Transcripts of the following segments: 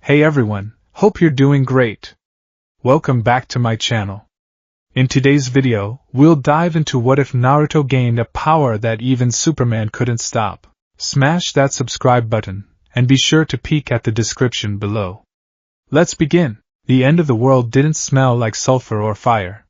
Hey everyone, hope you're doing great. Welcome back to my channel. In today's video, we'll dive into what if Naruto gained a power that even Superman couldn't stop. Smash that subscribe button, and be sure to peek at the description below. Let's begin. The end of the world didn't smell like sulfur or fire.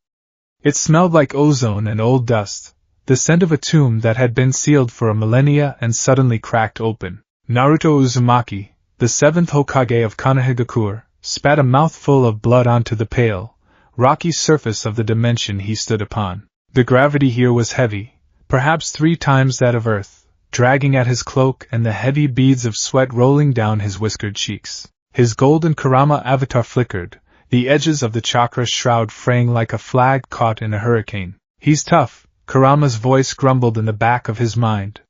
It smelled like ozone and old dust, the scent of a tomb that had been sealed for a millennia and suddenly cracked open. Naruto Uzumaki, the seventh Hokage of Konohagakure, spat a mouthful of blood onto the pale, rocky surface of the dimension he stood upon. The gravity here was heavy, perhaps 3 times that of Earth, dragging at his cloak and the heavy beads of sweat rolling down his whiskered cheeks. His golden Kurama avatar flickered, the edges of the chakra shroud fraying like a flag caught in a hurricane. He's tough, Kurama's voice grumbled in the back of his mind.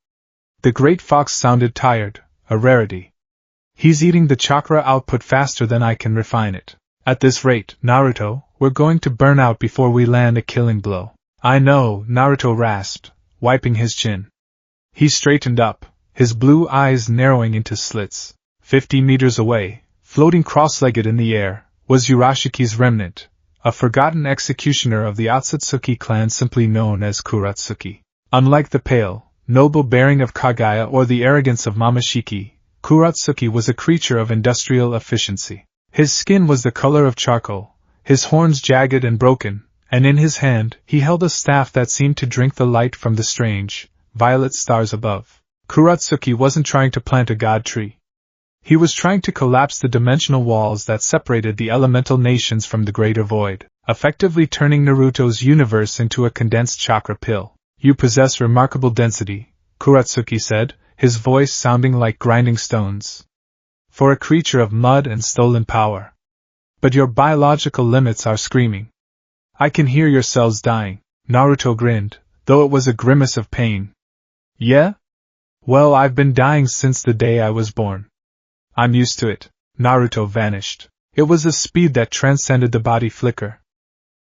The great fox sounded tired, a rarity. He's eating the chakra output faster than I can refine it. At this rate, Naruto, we're going to burn out before we land a killing blow. I know, Naruto rasped, wiping his chin. He straightened up, his blue eyes narrowing into slits. 50 meters away, floating cross-legged in the air, was Urashiki's remnant, a forgotten executioner of the Otsutsuki clan simply known as Kuratsuki. Unlike the pale, noble bearing of Kagaya or the arrogance of Momoshiki, Kuratsuki was a creature of industrial efficiency. His skin was the color of charcoal, his horns jagged and broken, and in his hand he held a staff that seemed to drink the light from the strange, violet stars above. Kuratsuki wasn't trying to plant a god tree. He was trying to collapse the dimensional walls that separated the elemental nations from the greater void, effectively turning Naruto's universe into a condensed chakra pill. You possess remarkable density, Kuratsuki said, his voice sounding like grinding stones. For a creature of mud and stolen power. But your biological limits are screaming. I can hear your cells dying. Naruto grinned, though it was a grimace of pain. Yeah? Well, I've been dying since the day I was born. I'm used to it. Naruto vanished. It was a speed that transcended the body flicker.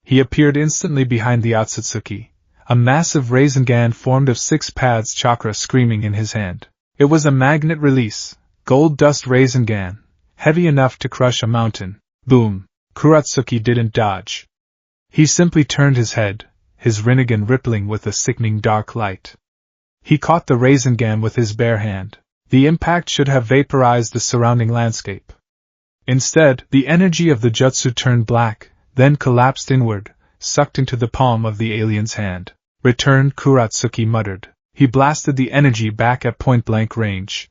He appeared instantly behind the Otsutsuki, a massive Rasengan formed of 6 paths chakra screaming in his hand. It was a magnet release, gold dust Rasengan, heavy enough to crush a mountain. Boom! Kuratsuki didn't dodge. He simply turned his head, his Rinnegan rippling with a sickening dark light. He caught the Rasengan with his bare hand. The impact should have vaporized the surrounding landscape. Instead, the energy of the jutsu turned black, then collapsed inward, sucked into the palm of the alien's hand. Return, Kuratsuki muttered. He blasted the energy back at point-blank range.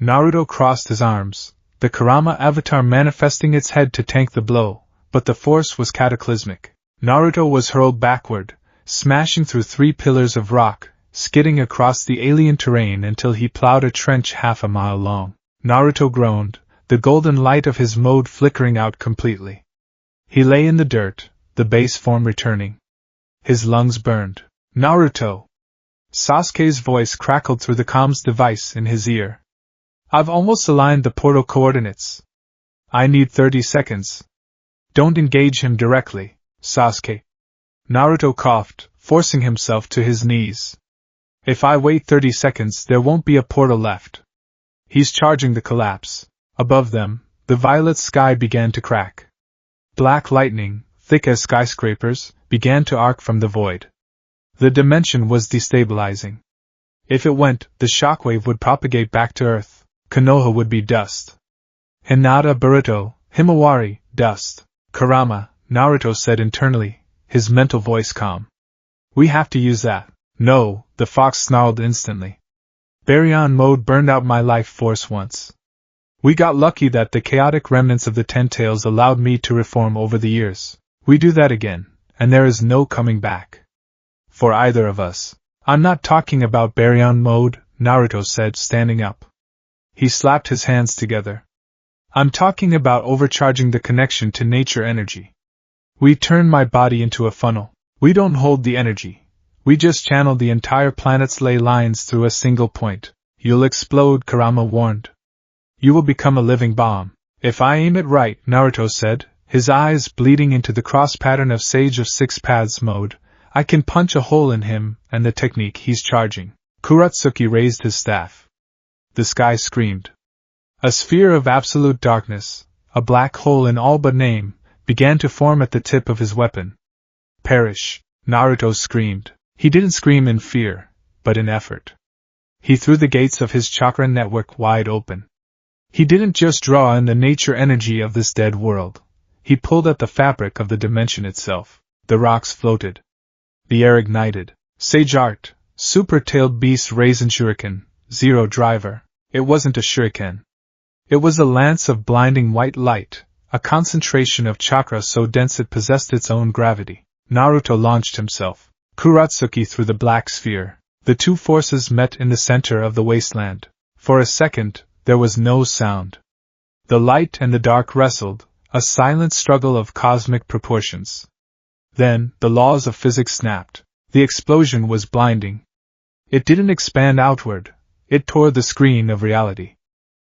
Naruto crossed his arms, the Kurama avatar manifesting its head to tank the blow, but the force was cataclysmic. Naruto was hurled backward, smashing through 3 pillars of rock, skidding across the alien terrain until he plowed a trench half a mile long. Naruto groaned, the golden light of his mode flickering out completely. He lay in the dirt, the base form returning. His lungs burned. Naruto! Sasuke's voice crackled through the comms device in his ear. I've almost aligned the portal coordinates. I need 30 seconds. Don't engage him directly, Sasuke. Naruto coughed, forcing himself to his knees. If I wait 30 seconds, there won't be a portal left. He's charging the collapse. Above them, the violet sky began to crack. Black lightning, thick as skyscrapers, began to arc from the void. The dimension was destabilizing. If it went, the shockwave would propagate back to Earth. Konoha would be dust. Hinata, Boruto, Himawari, dust. Kurama, Naruto said internally, his mental voice calm. We have to use that. No, the fox snarled instantly. Baryon mode burned out my life force once. We got lucky that the chaotic remnants of the 10 tails allowed me to reform over the years. We do that again, and there is no coming back. For either of us. I'm not talking about Baryon mode, Naruto said, standing up. He slapped his hands together. I'm talking about overcharging the connection to nature energy. We turn my body into a funnel. We don't hold the energy. We just channel the entire planet's ley lines through a single point. You'll explode, Kurama warned. You will become a living bomb. If I aim it right, Naruto said, his eyes bleeding into the cross pattern of Sage of 6 Paths mode, I can punch a hole in him and the technique he's charging. Kuratsuki raised his staff. The sky screamed. A sphere of absolute darkness, a black hole in all but name, began to form at the tip of his weapon. Perish! Naruto screamed. He didn't scream in fear, but in effort. He threw the gates of his chakra network wide open. He didn't just draw in the nature energy of this dead world. He pulled at the fabric of the dimension itself. The rocks floated. The air ignited. Sage art, super-tailed beast raisin shuriken, zero driver. It wasn't a shuriken. It was a lance of blinding white light, a concentration of chakra so dense it possessed its own gravity. Naruto launched himself, Kuratsuki, through the black sphere. The two forces met in the center of the wasteland. For a second, there was no sound. The light and the dark wrestled, a silent struggle of cosmic proportions. Then, the laws of physics snapped. The explosion was blinding. It didn't expand outward, it tore the screen of reality.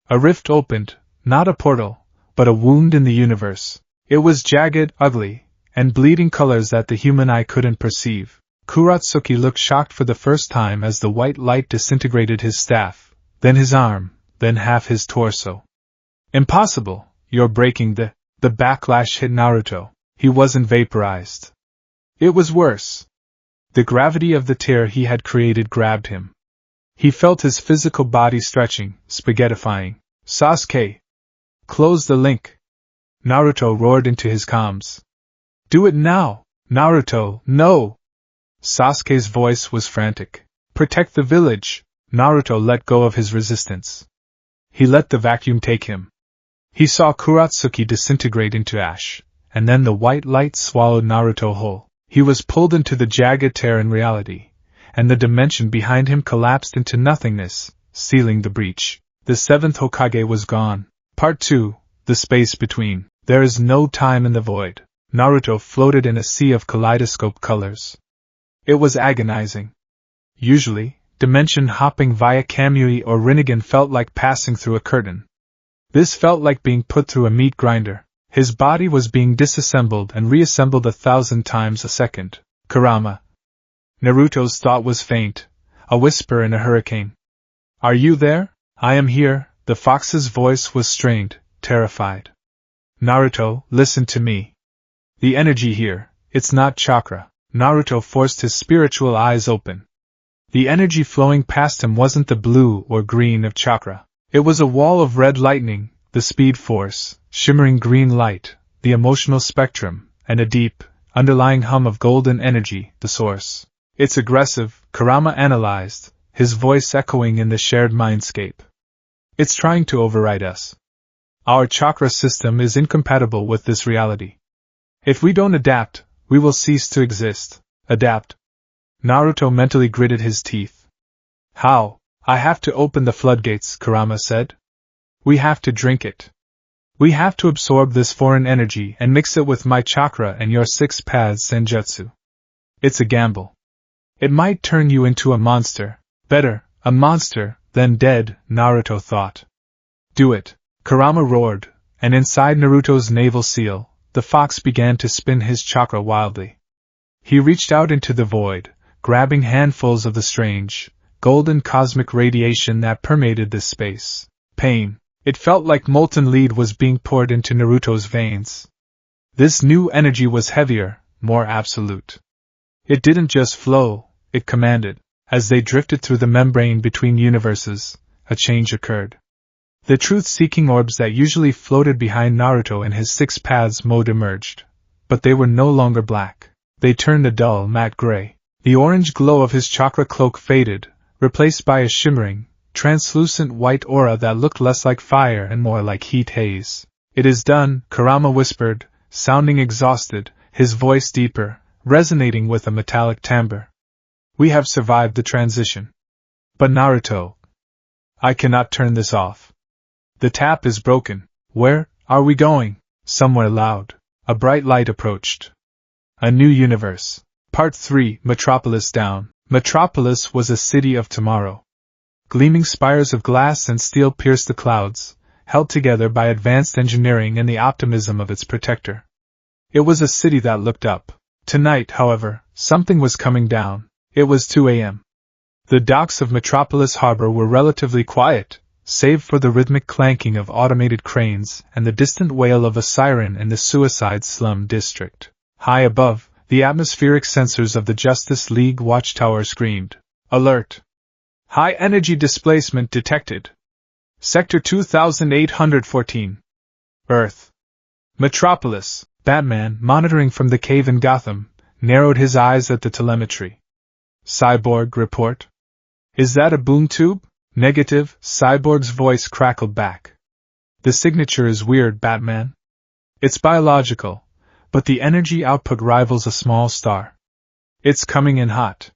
A rift opened, not a portal, but a wound in the universe. It was jagged, ugly, and bleeding colors that the human eye couldn't perceive. Kuratsuki looked shocked for the first time as the white light disintegrated his staff, then his arm, then half his torso. Impossible! You're breaking the backlash hit Naruto. He wasn't vaporized. It was worse. The gravity of the tear he had created grabbed him. He felt his physical body stretching, spaghettifying. Sasuke! Close the link! Naruto roared into his comms. Do it now! Naruto, no! Sasuke's voice was frantic. Protect the village! Naruto let go of his resistance. He let the vacuum take him. He saw Kuratsuki disintegrate into ash, and then the white light swallowed Naruto whole. He was pulled into the jagged tear in reality, and the dimension behind him collapsed into nothingness, sealing the breach. The seventh Hokage was gone. Part 2, the space between. There is no time in the void. Naruto floated in a sea of kaleidoscope colors. It was agonizing. Usually, dimension hopping via Kamui or Rinnegan felt like passing through a curtain. This felt like being put through a meat grinder. His body was being disassembled and reassembled 1,000 times a second. Kurama. Naruto's thought was faint, a whisper in a hurricane. Are you there? I am here. The fox's voice was strained, terrified. Naruto, listen to me. The energy here, it's not chakra. Naruto forced his spiritual eyes open. The energy flowing past him wasn't the blue or green of chakra. It was a wall of red lightning, the speed force, shimmering green light, the emotional spectrum, and a deep, underlying hum of golden energy, the source. It's aggressive, Kurama analyzed, his voice echoing in the shared mindscape. It's trying to override us. Our chakra system is incompatible with this reality. If we don't adapt, we will cease to exist. Adapt. Naruto mentally gritted his teeth. How? I have to open the floodgates, Kurama said. We have to drink it. We have to absorb this foreign energy and mix it with my chakra and your 6 paths senjutsu. It's a gamble. It might turn you into a monster. Better, a monster, than dead, Naruto thought. Do it, Kurama roared, and inside Naruto's navel seal, the fox began to spin his chakra wildly. He reached out into the void, grabbing handfuls of the strange, golden cosmic radiation that permeated this space. Pain. It felt like molten lead was being poured into Naruto's veins. This new energy was heavier, more absolute. It didn't just flow, it commanded. As they drifted through the membrane between universes, a change occurred. The truth-seeking orbs that usually floated behind Naruto in his 6 paths mode emerged. But they were no longer black. They turned a dull, matte gray. The orange glow of his chakra cloak faded, replaced by a shimmering, translucent white aura that looked less like fire and more like heat haze. It is done, Kurama whispered, sounding exhausted, his voice deeper, resonating with a metallic timbre. We have survived the transition. But Naruto, I cannot turn this off. The tap is broken. Where are we going? Somewhere loud. A bright light approached. A new universe. Part 3, Metropolis Down. Metropolis was a city of tomorrow. Gleaming spires of glass and steel pierced the clouds, held together by advanced engineering and the optimism of its protector. It was a city that looked up. Tonight, however, something was coming down. It was 2 a.m. The docks of Metropolis Harbor were relatively quiet, save for the rhythmic clanking of automated cranes and the distant wail of a siren in the suicide slum district. High above, the atmospheric sensors of the Justice League watchtower screamed, "Alert! High energy displacement detected. Sector 2814. Earth. Metropolis." Batman, monitoring from the cave in Gotham, narrowed his eyes at the telemetry. "Cyborg report? Is that a boom tube?" "Negative," Cyborg's voice crackled back. "The signature is weird, Batman. It's biological, but the energy output rivals a small star. It's coming in hot."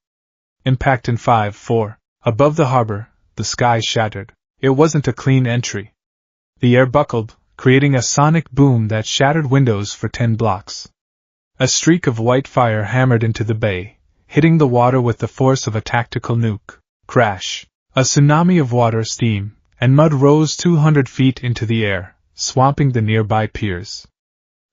Impact in 5-4. Above the harbor, the sky shattered. It wasn't a clean entry. The air buckled, creating a sonic boom that shattered windows for 10 blocks. A streak of white fire hammered into the bay, hitting the water with the force of a tactical nuke. Crash! A tsunami of water, steam, and mud rose 200 feet into the air, swamping the nearby piers.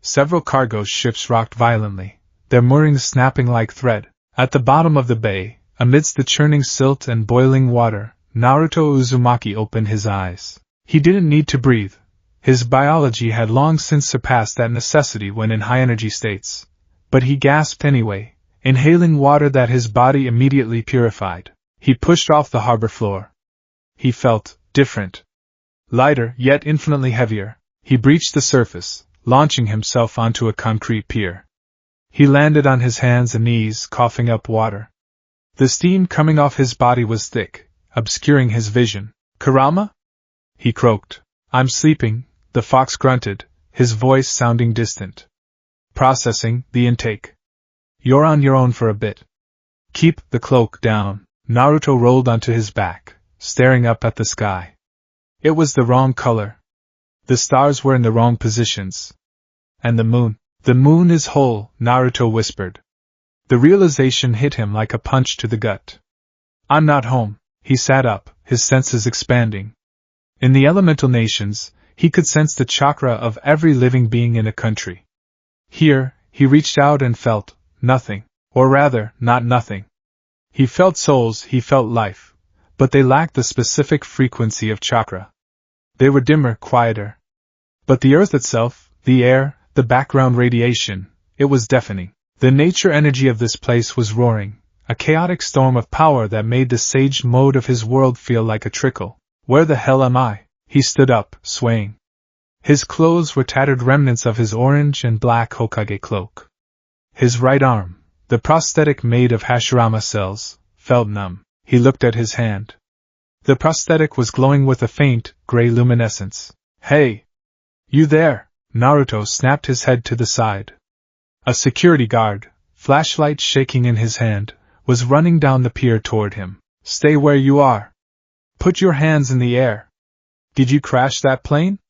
Several cargo ships rocked violently, their moorings snapping like thread. At the bottom of the bay, amidst the churning silt and boiling water, Naruto Uzumaki opened his eyes. He didn't need to breathe. His biology had long since surpassed that necessity when in high-energy states. But he gasped anyway, inhaling water that his body immediately purified. He pushed off the harbor floor. He felt different. Lighter, yet infinitely heavier. He breached the surface, launching himself onto a concrete pier. He landed on his hands and knees, coughing up water. The steam coming off his body was thick, obscuring his vision. "Kurama?" he croaked. "I'm sleeping," the fox grunted, his voice sounding distant. "Processing the intake. You're on your own for a bit. Keep the cloak down." Naruto rolled onto his back, staring up at the sky. It was the wrong color. The stars were in the wrong positions. And the moon. "The moon is whole," Naruto whispered. The realization hit him like a punch to the gut. "I'm not home." He sat up, his senses expanding. In the elemental nations, he could sense the chakra of every living being in a country. Here, he reached out and felt nothing. Or rather, not nothing. He felt souls, he felt life, but they lacked the specific frequency of chakra. They were dimmer, quieter. But the earth itself, the air, the background radiation, it was deafening. The nature energy of this place was roaring, a chaotic storm of power that made the sage mode of his world feel like a trickle. "Where the hell am I?" He stood up, swaying. His clothes were tattered remnants of his orange and black Hokage cloak. His right arm, the prosthetic made of Hashirama cells, felt numb. He looked at his hand. The prosthetic was glowing with a faint, gray luminescence. "Hey! You there!" Naruto snapped his head to the side. A security guard, flashlight shaking in his hand, was running down the pier toward him. "Stay where you are! Put your hands in the air! Did you crash that plane?"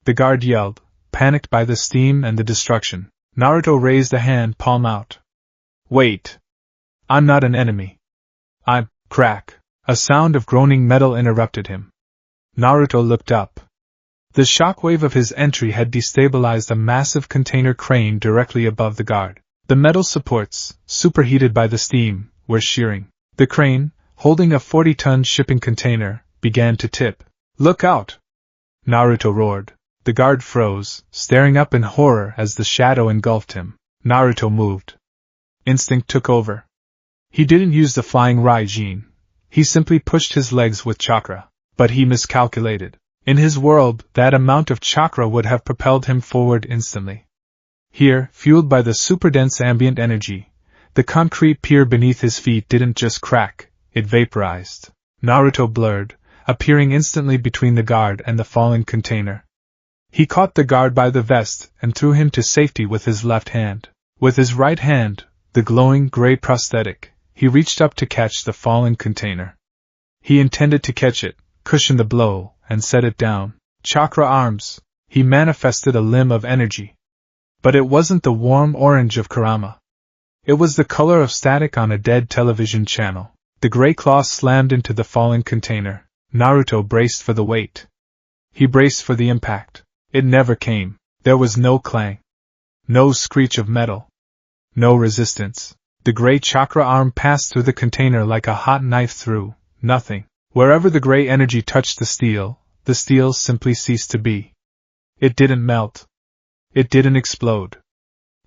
The guard yelled, panicked by the steam and the destruction. Naruto raised a hand, palm out. "Wait! I'm not an enemy. I'm..." Crack! A sound of groaning metal interrupted him. Naruto looked up. The shockwave of his entry had destabilized a massive container crane directly above the guard. The metal supports, superheated by the steam, were shearing. The crane, holding a 40-ton shipping container, began to tip. "Look out!" Naruto roared. The guard froze, staring up in horror as the shadow engulfed him. Naruto moved. Instinct took over. He didn't use the flying Raijin. He simply pushed his legs with chakra. But he miscalculated. In his world, that amount of chakra would have propelled him forward instantly. Here, fueled by the super-dense ambient energy, the concrete pier beneath his feet didn't just crack, it vaporized. Naruto blurred, appearing instantly between the guard and the fallen container. He caught the guard by the vest and threw him to safety with his left hand. With his right hand, the glowing gray prosthetic, he reached up to catch the fallen container. He intended to catch it, cushion the blow, and set it down. Chakra arms, he manifested a limb of energy. But it wasn't the warm orange of Kurama. It was the color of static on a dead television channel. The gray claw slammed into the fallen container. Naruto braced for the weight. He braced for the impact. It never came. There was no clang. No screech of metal. No resistance. The gray chakra arm passed through the container like a hot knife through nothing. Wherever the gray energy touched the steel, the steel simply ceased to be. It didn't melt. It didn't explode.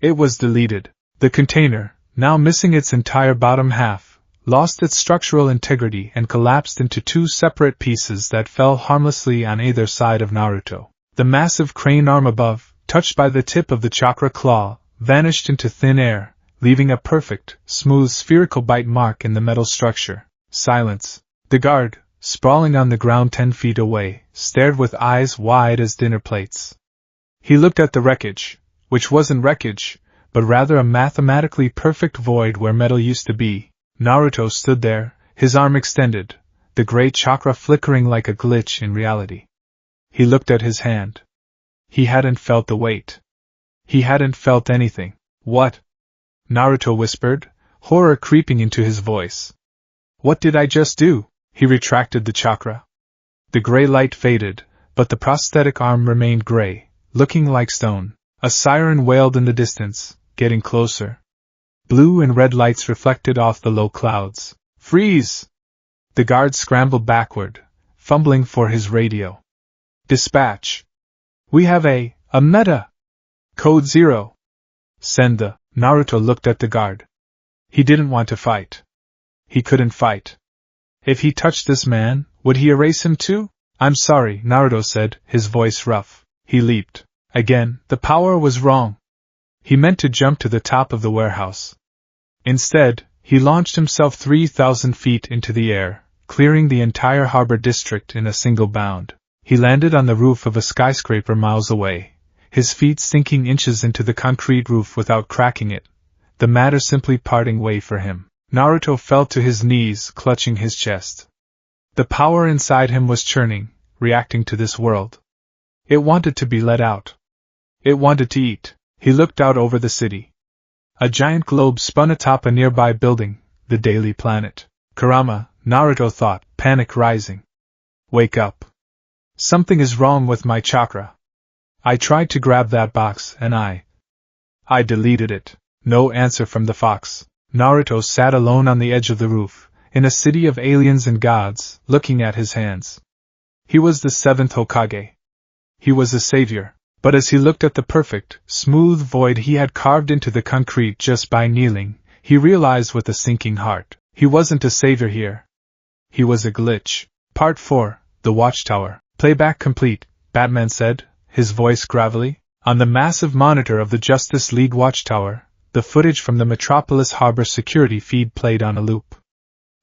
It was deleted. The container, now missing its entire bottom half, lost its structural integrity and collapsed into two separate pieces that fell harmlessly on either side of Naruto. The massive crane arm above, touched by the tip of the chakra claw, vanished into thin air, leaving a perfect, smooth spherical bite mark in the metal structure. Silence. The guard, sprawling on the ground 10 feet away, stared with eyes wide as dinner plates. He looked at the wreckage, which wasn't wreckage, but rather a mathematically perfect void where metal used to be. Naruto stood there, his arm extended, the gray chakra flickering like a glitch in reality. He looked at his hand. He hadn't felt the weight. He hadn't felt anything. What? Naruto whispered, horror creeping into his voice. What did I just do? He retracted the chakra. The gray light faded, but the prosthetic arm remained gray, looking like stone. A siren wailed in the distance, getting closer. Blue and red lights reflected off the low clouds. Freeze! The guard scrambled backward, fumbling for his radio. Dispatch. We have a meta. Code 0. Send the. Naruto looked at the guard. He didn't want to fight. He couldn't fight. If he touched this man, would he erase him too? I'm sorry, Naruto said, his voice rough. He leaped. Again, the power was wrong. He meant to jump to the top of the warehouse. Instead, he launched himself 3,000 feet into the air, clearing the entire harbor district in a single bound. He landed on the roof of a skyscraper miles away, his feet sinking inches into the concrete roof without cracking it, the matter simply parting way for him. Naruto fell to his knees, clutching his chest. The power inside him was churning, reacting to this world. It wanted to be let out. It wanted to eat. He looked out over the city. A giant globe spun atop a nearby building, the Daily Planet. Kurama, Naruto thought, panic rising. Wake up. Something is wrong with my chakra. I tried to grab that box and I deleted it. No answer from the fox. Naruto sat alone on the edge of the roof, in a city of aliens and gods, looking at his hands. He was the 7th Hokage. He was a savior. But as he looked at the perfect, smooth void he had carved into the concrete just by kneeling, he realized with a sinking heart, he wasn't a savior here. He was a glitch. Part 4, The Watchtower. Playback complete, Batman said, his voice gravelly. On the massive monitor of the Justice League Watchtower, the footage from the Metropolis Harbor security feed played on a loop.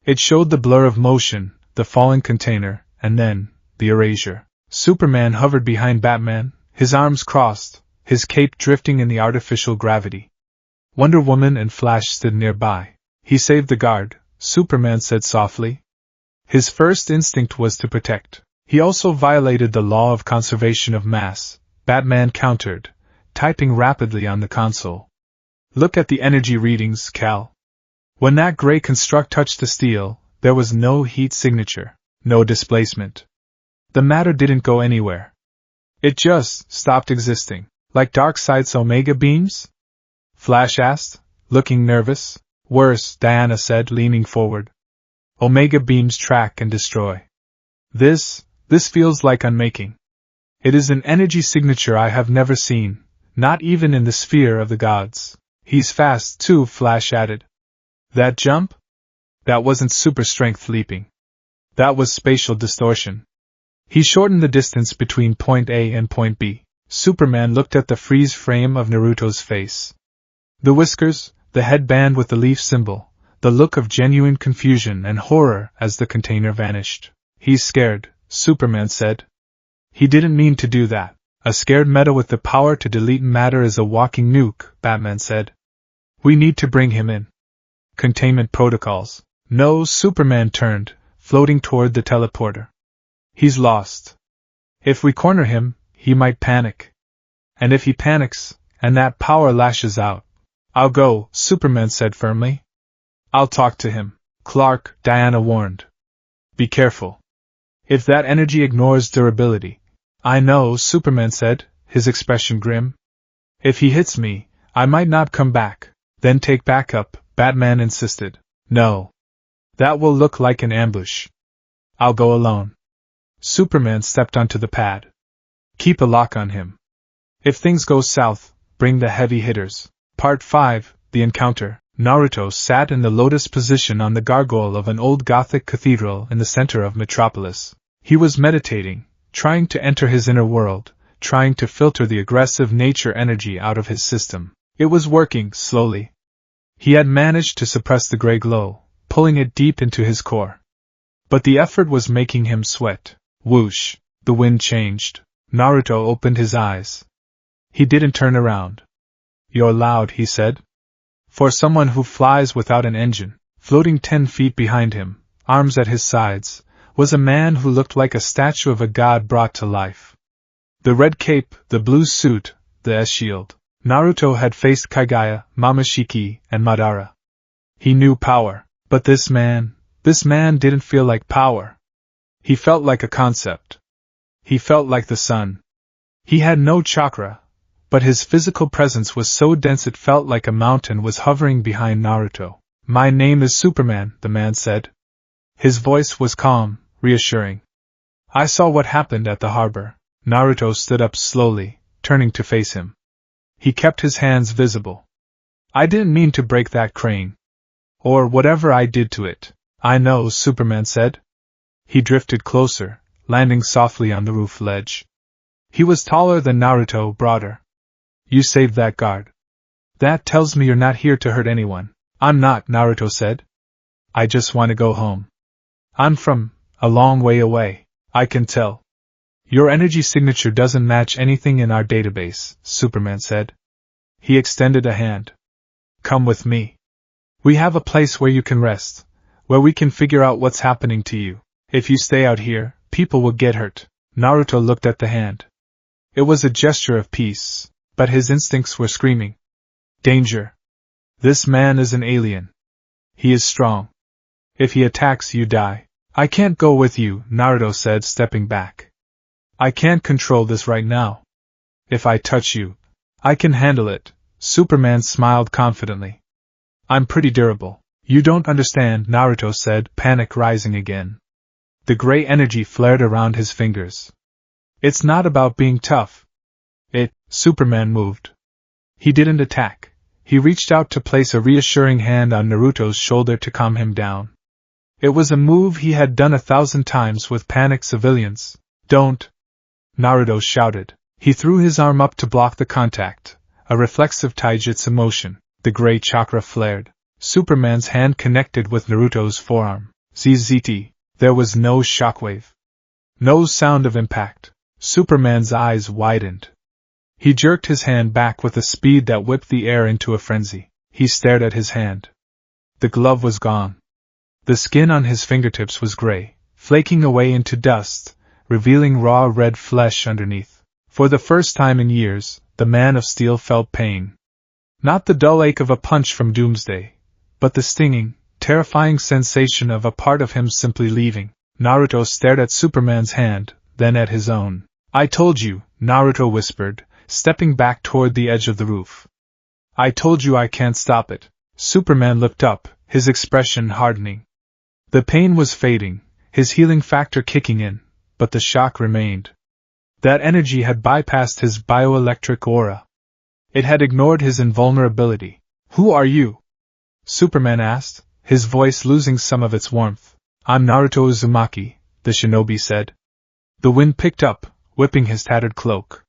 It showed the blur of motion, the falling container, and then, the erasure. Superman hovered behind Batman, his arms crossed, his cape drifting in the artificial gravity. Wonder Woman and Flash stood nearby. He saved the guard, Superman said softly. His first instinct was to protect. He also violated the law of conservation of mass, Batman countered, typing rapidly on the console. Look at the energy readings, Cal. When that gray construct touched the steel, there was no heat signature, no displacement. The matter didn't go anywhere. It just stopped existing. Like Darkseid's Omega beams? Flash asked, looking nervous. Worse, Diana said, leaning forward. Omega beams track and destroy. This feels like unmaking. It is an energy signature I have never seen, not even in the sphere of the gods. He's fast, too, Flash added. That jump? That wasn't super strength leaping. That was spatial distortion. He shortened the distance between point A and point B. Superman looked at the freeze frame of Naruto's face. The whiskers, the headband with the leaf symbol, the look of genuine confusion and horror as the container vanished. He's scared, Superman said. He didn't mean to do that. A scared meta with the power to delete matter is a walking nuke, Batman said. We need to bring him in. Containment protocols. No, Superman turned, floating toward the teleporter. He's lost. If we corner him, he might panic. And if he panics, and that power lashes out, I'll go, Superman said firmly. I'll talk to him. Clark, Diana warned. Be careful. If that energy ignores durability. I know, Superman said, his expression grim. If he hits me, I might not come back. Then take backup, Batman insisted. No. That will look like an ambush. I'll go alone. Superman stepped onto the pad. Keep a lock on him. If things go south, bring the heavy hitters. Part 5, The Encounter. Naruto sat in the lotus position on the gargoyle of an old Gothic cathedral in the center of Metropolis. He was meditating, trying to enter his inner world, trying to filter the aggressive nature energy out of his system. It was working, slowly. He had managed to suppress the gray glow, pulling it deep into his core. But the effort was making him sweat. Whoosh! The wind changed. Naruto opened his eyes. He didn't turn around. You're loud, he said. For someone who flies without an engine, floating 10 feet behind him, arms at his sides, was a man who looked like a statue of a god brought to life. The red cape, the blue suit, the S-shield. Naruto had faced Kaguya, Momoshiki, and Madara. He knew power, but this man didn't feel like power. He felt like a concept. He felt like the sun. He had no chakra, but his physical presence was so dense it felt like a mountain was hovering behind Naruto. My name is Superman, the man said. His voice was calm, reassuring. I saw what happened at the harbor. Naruto stood up slowly, turning to face him. He kept his hands visible. I didn't mean to break that crane. Or whatever I did to it. I know, Superman said. He drifted closer, landing softly on the roof ledge. He was taller than Naruto, broader. You saved that guard. That tells me you're not here to hurt anyone. I'm not, Naruto said. I just want to go home. I'm from a long way away. I can tell. Your energy signature doesn't match anything in our database, Superman said. He extended a hand. Come with me. We have a place where you can rest, where we can figure out what's happening to you. If you stay out here, people will get hurt. Naruto looked at the hand. It was a gesture of peace, but his instincts were screaming. Danger. This man is an alien. He is strong. If he attacks, you die. I can't go with you, Naruto said, stepping back. I can't control this right now. If I touch you, I can handle it. Superman smiled confidently. I'm pretty durable. You don't understand, Naruto said, panic rising again. The gray energy flared around his fingers. It's not about being tough. Superman moved. He didn't attack. He reached out to place a reassuring hand on Naruto's shoulder to calm him down. It was a move he had done 1,000 times with panicked civilians. Don't! Naruto shouted. He threw his arm up to block the contact, a reflexive taijutsu motion. The gray chakra flared. Superman's hand connected with Naruto's forearm. ZZT. There was no shockwave. No sound of impact. Superman's eyes widened. He jerked his hand back with a speed that whipped the air into a frenzy. He stared at his hand. The glove was gone. The skin on his fingertips was gray, flaking away into dust, revealing raw red flesh underneath. For the first time in years, the man of steel felt pain. Not the dull ache of a punch from doomsday, but the stinging, terrifying sensation of a part of him simply leaving. Naruto stared at Superman's hand, then at his own. I told you, Naruto whispered, stepping back toward the edge of the roof. I told you I can't stop it. Superman looked up, his expression hardening. The pain was fading, his healing factor kicking in, but the shock remained. That energy had bypassed his bioelectric aura. It had ignored his invulnerability. Who are you? Superman asked, his voice losing some of its warmth. I'm Naruto Uzumaki, the shinobi said. The wind picked up, whipping his tattered cloak.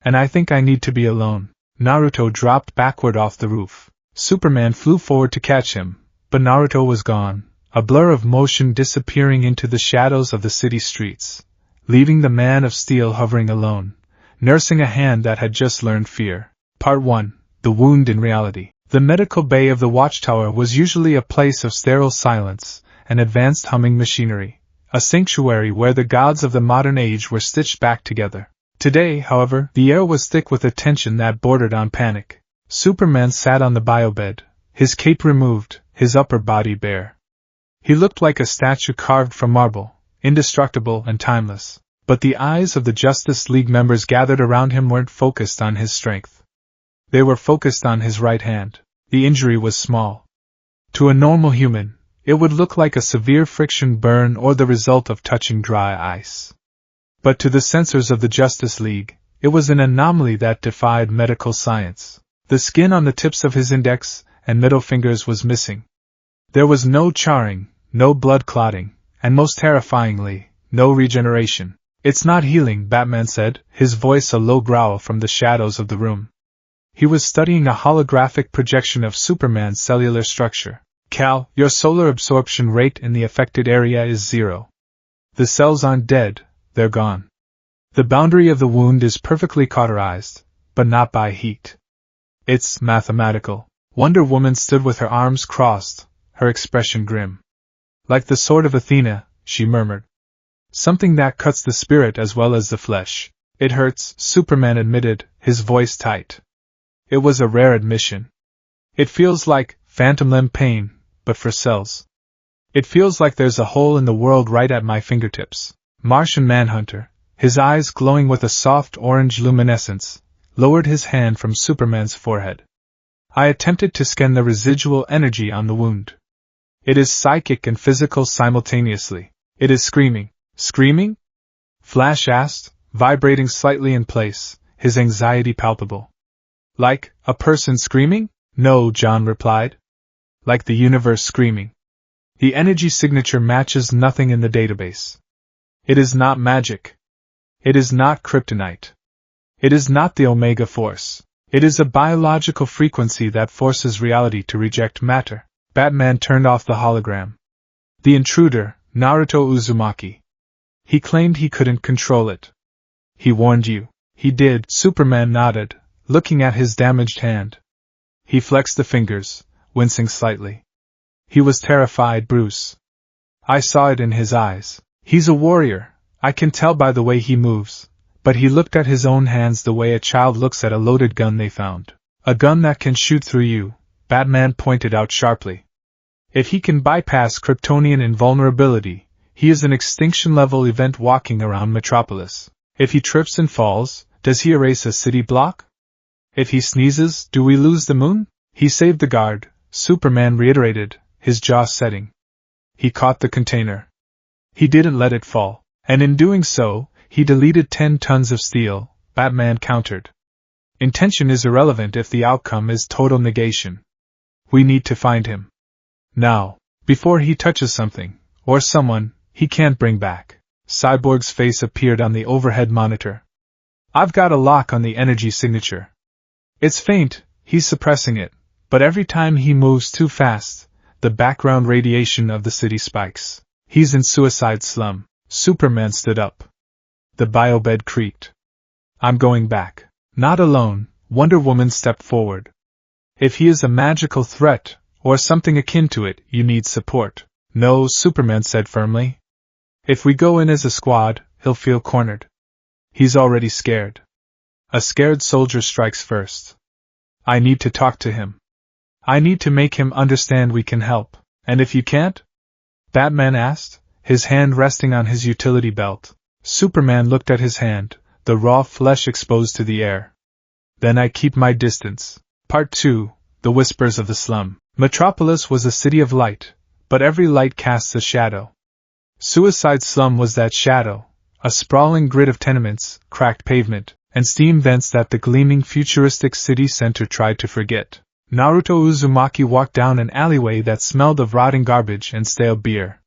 And I think I need to be alone. Naruto dropped backward off the roof. Superman flew forward to catch him, but Naruto was gone, a blur of motion disappearing into the shadows of the city streets, leaving the man of steel hovering alone, nursing a hand that had just learned fear. Part 1. The Wound in Reality. The medical bay of the watchtower was usually a place of sterile silence and advanced humming machinery, a sanctuary where the gods of the modern age were stitched back together. Today, however, the air was thick with a tension that bordered on panic. Superman sat on the biobed, his cape removed, his upper body bare. He looked like a statue carved from marble, indestructible and timeless. But the eyes of the Justice League members gathered around him weren't focused on his strength. They were focused on his right hand. The injury was small. To a normal human, it would look like a severe friction burn or the result of touching dry ice. But to the censors of the Justice League, it was an anomaly that defied medical science. The skin on the tips of his index and middle fingers was missing. There was no charring, no blood clotting, and most terrifyingly, no regeneration. "It's not healing," Batman said, his voice a low growl from the shadows of the room. He was studying a holographic projection of Superman's cellular structure. "Cal, your solar absorption rate in the affected area is 0. The cells aren't dead, they're gone. The boundary of the wound is perfectly cauterized, but not by heat. It's mathematical." Wonder Woman stood with her arms crossed, her expression grim. "Like the sword of Athena," she murmured. "Something that cuts the spirit as well as the flesh." "It hurts," Superman admitted, his voice tight. It was a rare admission. "It feels like phantom limb pain, but for cells. It feels like there's a hole in the world right at my fingertips." Martian Manhunter, his eyes glowing with a soft orange luminescence, lowered his hand from Superman's forehead. "I attempted to scan the residual energy on the wound. It is psychic and physical simultaneously. It is screaming." "Screaming?" Flash asked, vibrating slightly in place, his anxiety palpable. "Like a person screaming?" "No," John replied. "Like the universe screaming. The energy signature matches nothing in the database. It is not magic. It is not kryptonite. It is not the Omega Force. It is a biological frequency that forces reality to reject matter." Batman turned off the hologram. "The intruder, Naruto Uzumaki. He claimed he couldn't control it." "He warned you." "He did," Superman nodded, looking at his damaged hand. He flexed the fingers, wincing slightly. "He was terrified, Bruce. I saw it in his eyes. He's a warrior, I can tell by the way he moves, but he looked at his own hands the way a child looks at a loaded gun they found. A gun that can shoot through you," Batman pointed out sharply. "If he can bypass Kryptonian invulnerability, he is an extinction-level event walking around Metropolis. If he trips and falls, does he erase a city block? If he sneezes, do we lose the moon?" "He saved the guard," Superman reiterated, his jaw setting. "He caught the container. He didn't let it fall. And in doing so, he deleted 10 tons of steel," Batman countered. "Intention is irrelevant if the outcome is total negation. We need to find him. Now, before he touches something, or someone, he can't bring back." Cyborg's face appeared on the overhead monitor. "I've got a lock on the energy signature. It's faint, he's suppressing it, but every time he moves too fast, the background radiation of the city spikes. He's in Suicide Slum." Superman stood up. The biobed creaked. "I'm going back." "Not alone," Wonder Woman stepped forward. "If he is a magical threat, or something akin to it, you need support." "No," Superman said firmly. "If we go in as a squad, he'll feel cornered. He's already scared. A scared soldier strikes first. I need to talk to him. I need to make him understand we can help." "And if you can't?" Batman asked, his hand resting on his utility belt. Superman looked at his hand, the raw flesh exposed to the air. "Then I keep my distance." Part 2, The Whispers of the Slum. Metropolis was a city of light, but every light casts a shadow. Suicide Slum was that shadow, a sprawling grid of tenements, cracked pavement, and steam vents that the gleaming futuristic city center tried to forget. Naruto Uzumaki walked down an alleyway that smelled of rotting garbage and stale beer.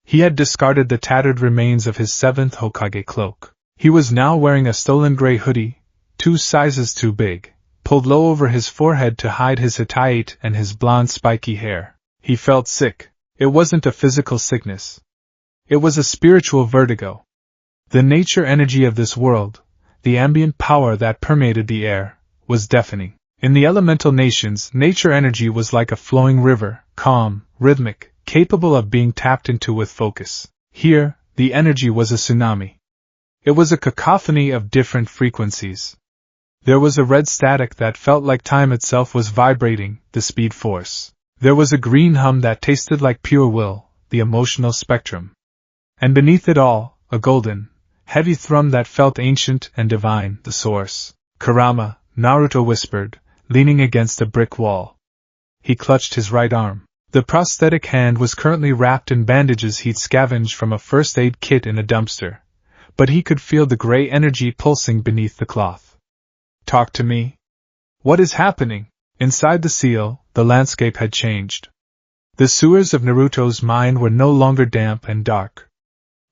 He had discarded the tattered remains of his 7th Hokage cloak. He was now wearing a stolen gray hoodie, 2 sizes too big, pulled low over his forehead to hide his Hittite and his blonde spiky hair. He felt sick. It wasn't a physical sickness. It was a spiritual vertigo. The nature energy of this world, the ambient power that permeated the air, was deafening. In the elemental nations, nature energy was like a flowing river, calm, rhythmic, capable of being tapped into with focus. Here, the energy was a tsunami. It was a cacophony of different frequencies. There was a red static that felt like time itself was vibrating, the speed force. There was a green hum that tasted like pure will, the emotional spectrum. And beneath it all, a golden, heavy thrum that felt ancient and divine, the source. "Kurama," Naruto whispered, leaning against a brick wall. He clutched his right arm. The prosthetic hand was currently wrapped in bandages he'd scavenged from a first aid kit in a dumpster, but he could feel the gray energy pulsing beneath the cloth. Talk to me? What is happening? Inside the seal, the landscape had changed. The sewers of Naruto's mind were no longer damp and dark.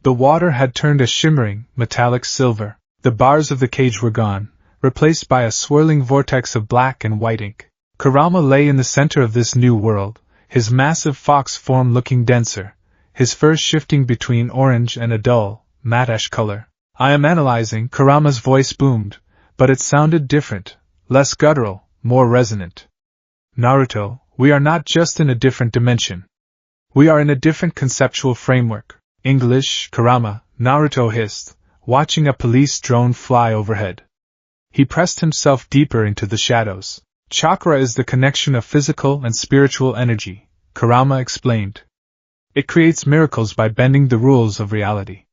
The water had turned a shimmering, metallic silver. The bars of the cage were gone, replaced by a swirling vortex of black and white ink. Kurama lay in the center of this new world, his massive fox form looking denser, his fur shifting between orange and a dull, matte-ash color. I am analyzing, Kurama's voice boomed, but it sounded different, less guttural, more resonant. Naruto, we are not just in a different dimension. We are in a different conceptual framework. English, Kurama, Naruto hissed, watching a police drone fly overhead. He pressed himself deeper into the shadows. Chakra is the connection of physical and spiritual energy, Kurama explained. It creates miracles by bending the rules of reality.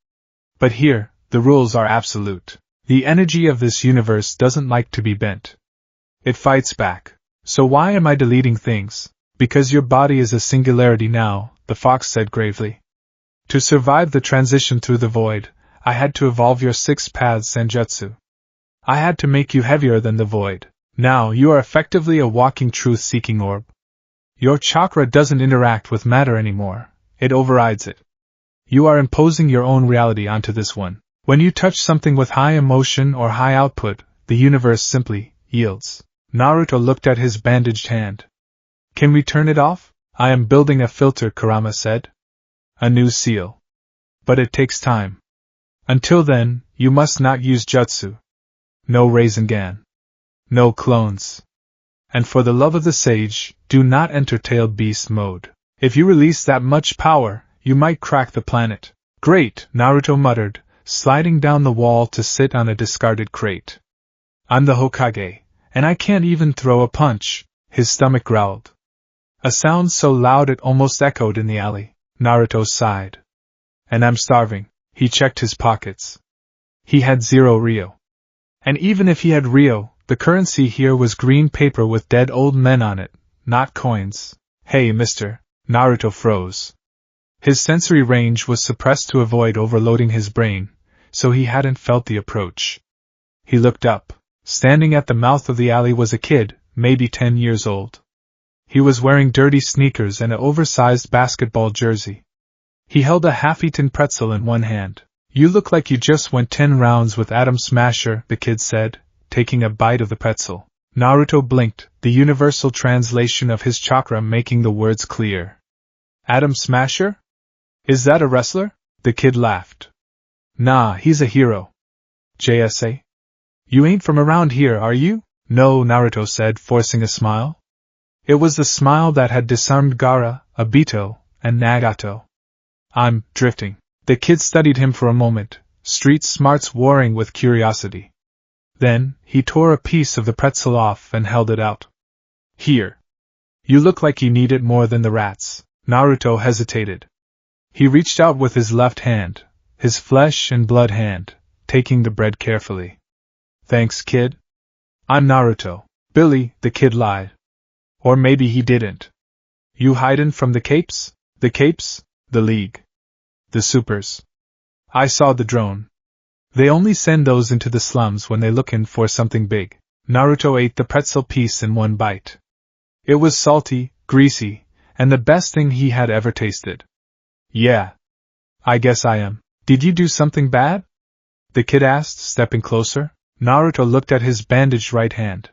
But here, the rules are absolute. The energy of this universe doesn't like to be bent. It fights back. So why am I deleting things? Because your body is a singularity now, the fox said gravely. To survive the transition through the void, I had to evolve your 6 paths senjutsu. I had to make you heavier than the void. Now you are effectively a walking truth-seeking orb. Your chakra doesn't interact with matter anymore, it overrides it. You are imposing your own reality onto this one. When you touch something with high emotion or high output, the universe simply yields. Naruto looked at his bandaged hand. Can we turn it off? I am building a filter, Kurama said. A new seal. But it takes time. Until then, you must not use jutsu. No Rasengan. No clones. And for the love of the sage, do not enter tailed beast mode. If you release that much power, you might crack the planet. Great, Naruto muttered, sliding down the wall to sit on a discarded crate. I'm the Hokage, and I can't even throw a punch, his stomach growled. A sound so loud it almost echoed in the alley. Naruto sighed. And I'm starving. He checked his pockets. He had 0 Ryo. And even if he had Ryo, the currency here was green paper with dead old men on it, not coins. Hey, mister. Naruto froze. His sensory range was suppressed to avoid overloading his brain, so he hadn't felt the approach. He looked up. Standing at the mouth of the alley was a kid, maybe 10 years old. He was wearing dirty sneakers and an oversized basketball jersey. He held a half-eaten pretzel in one hand. You look like you just went 10 rounds with Atom Smasher, the kid said, taking a bite of the pretzel. Naruto blinked, the universal translation of his chakra making the words clear. Atom Smasher? Is that a wrestler? The kid laughed. Nah, he's a hero. JSA? You ain't from around here, are you? No, Naruto said, forcing a smile. It was the smile that had disarmed Gaara, Obito, and Nagato. I'm drifting. The kid studied him for a moment, street smarts warring with curiosity. Then, he tore a piece of the pretzel off and held it out. Here. You look like you need it more than the rats. Naruto hesitated. He reached out with his left hand, his flesh and blood hand, taking the bread carefully. Thanks, kid. I'm Naruto. Billy, the kid lied. Or maybe he didn't. You hidin' from the capes? The capes? The League. The supers. I saw the drone. They only send those into the slums when they lookin' for something big. Naruto ate the pretzel piece in one bite. It was salty, greasy, and the best thing he had ever tasted. Yeah. I guess I am. Did you do something bad? The kid asked, stepping closer. Naruto looked at his bandaged right hand.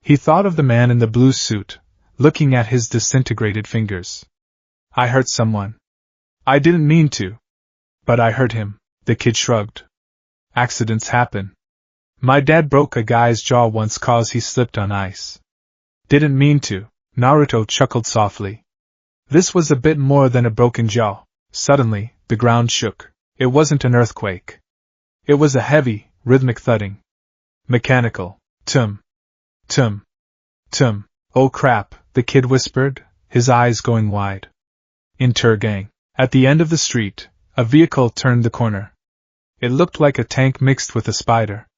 He thought of the man in the blue suit, looking at his disintegrated fingers. I hurt someone. I didn't mean to. But I hurt him. The kid shrugged. Accidents happen. My dad broke a guy's jaw once 'cause he slipped on ice. Didn't mean to. Naruto chuckled softly. This was a bit more than a broken jaw. Suddenly, the ground shook. It wasn't an earthquake. It was a heavy, rhythmic thudding. Mechanical. Tum. Tum. Tum. Oh crap, the kid whispered, his eyes going wide. Gang. At the end of the street, a vehicle turned the corner. It looked like a tank mixed with a spider.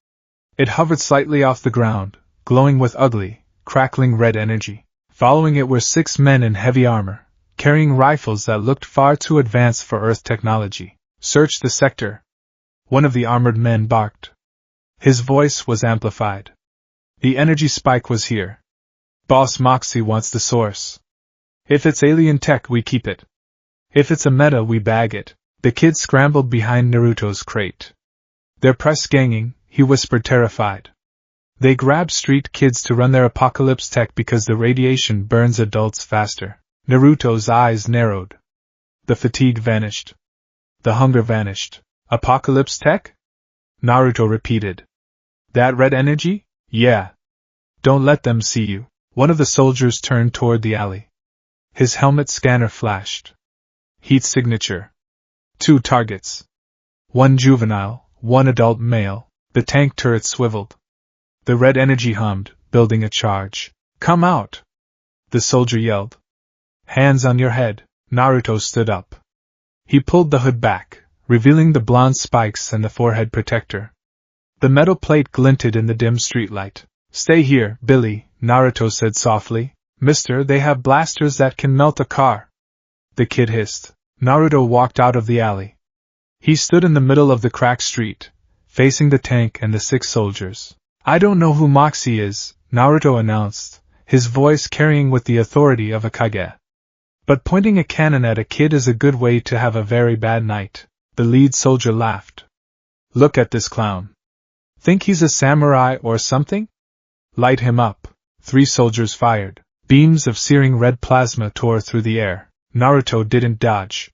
It hovered slightly off the ground, glowing with ugly, crackling red energy. Following it were 6 men in heavy armor, carrying rifles that looked far too advanced for Earth technology. Search the sector. One of the armored men barked. His voice was amplified. The energy spike was here. Boss Moxie wants the source. If it's alien tech, we keep it. If it's a meta, we bag it. The kid scrambled behind Naruto's crate. They're press ganging, he whispered, terrified. They grabbed street kids to run their apocalypse tech because the radiation burns adults faster. Naruto's eyes narrowed. The fatigue vanished. The hunger vanished. Apocalypse tech? Naruto repeated. That red energy? Yeah. Don't let them see you. One of the soldiers turned toward the alley. His helmet scanner flashed. Heat signature. 2 targets. 1 juvenile, 1 adult male. The tank turret swiveled. The red energy hummed, building a charge. Come out! The soldier yelled. Hands on your head. Naruto stood up. He pulled the hood back, revealing the blonde spikes and the forehead protector. The metal plate glinted in the dim streetlight. Stay here, Billy, Naruto said softly. Mister, they have blasters that can melt a car. The kid hissed. Naruto walked out of the alley. He stood in the middle of the cracked street, facing the tank and the 6 soldiers. I don't know who Moxie is, Naruto announced, his voice carrying with the authority of a Kage. But pointing a cannon at a kid is a good way to have a very bad night. The lead soldier laughed. Look at this clown. Think he's a samurai or something? Light him up. 3 soldiers fired. Beams of searing red plasma tore through the air. Naruto didn't dodge.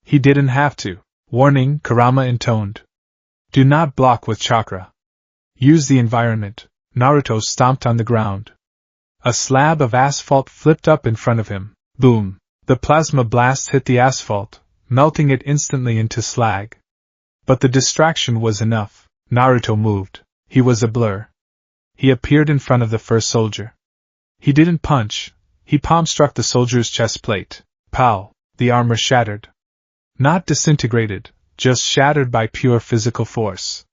He didn't have to. Warning, Kurama intoned. Do not block with chakra. Use the environment. Naruto stomped on the ground. A slab of asphalt flipped up in front of him. Boom. The plasma blast hit the asphalt, melting it instantly into slag. But the distraction was enough. Naruto moved. He was a blur. He appeared in front of the first soldier. He didn't punch. He palm-struck the soldier's chest plate. Pow! The armor shattered. Not disintegrated, just shattered by pure physical force.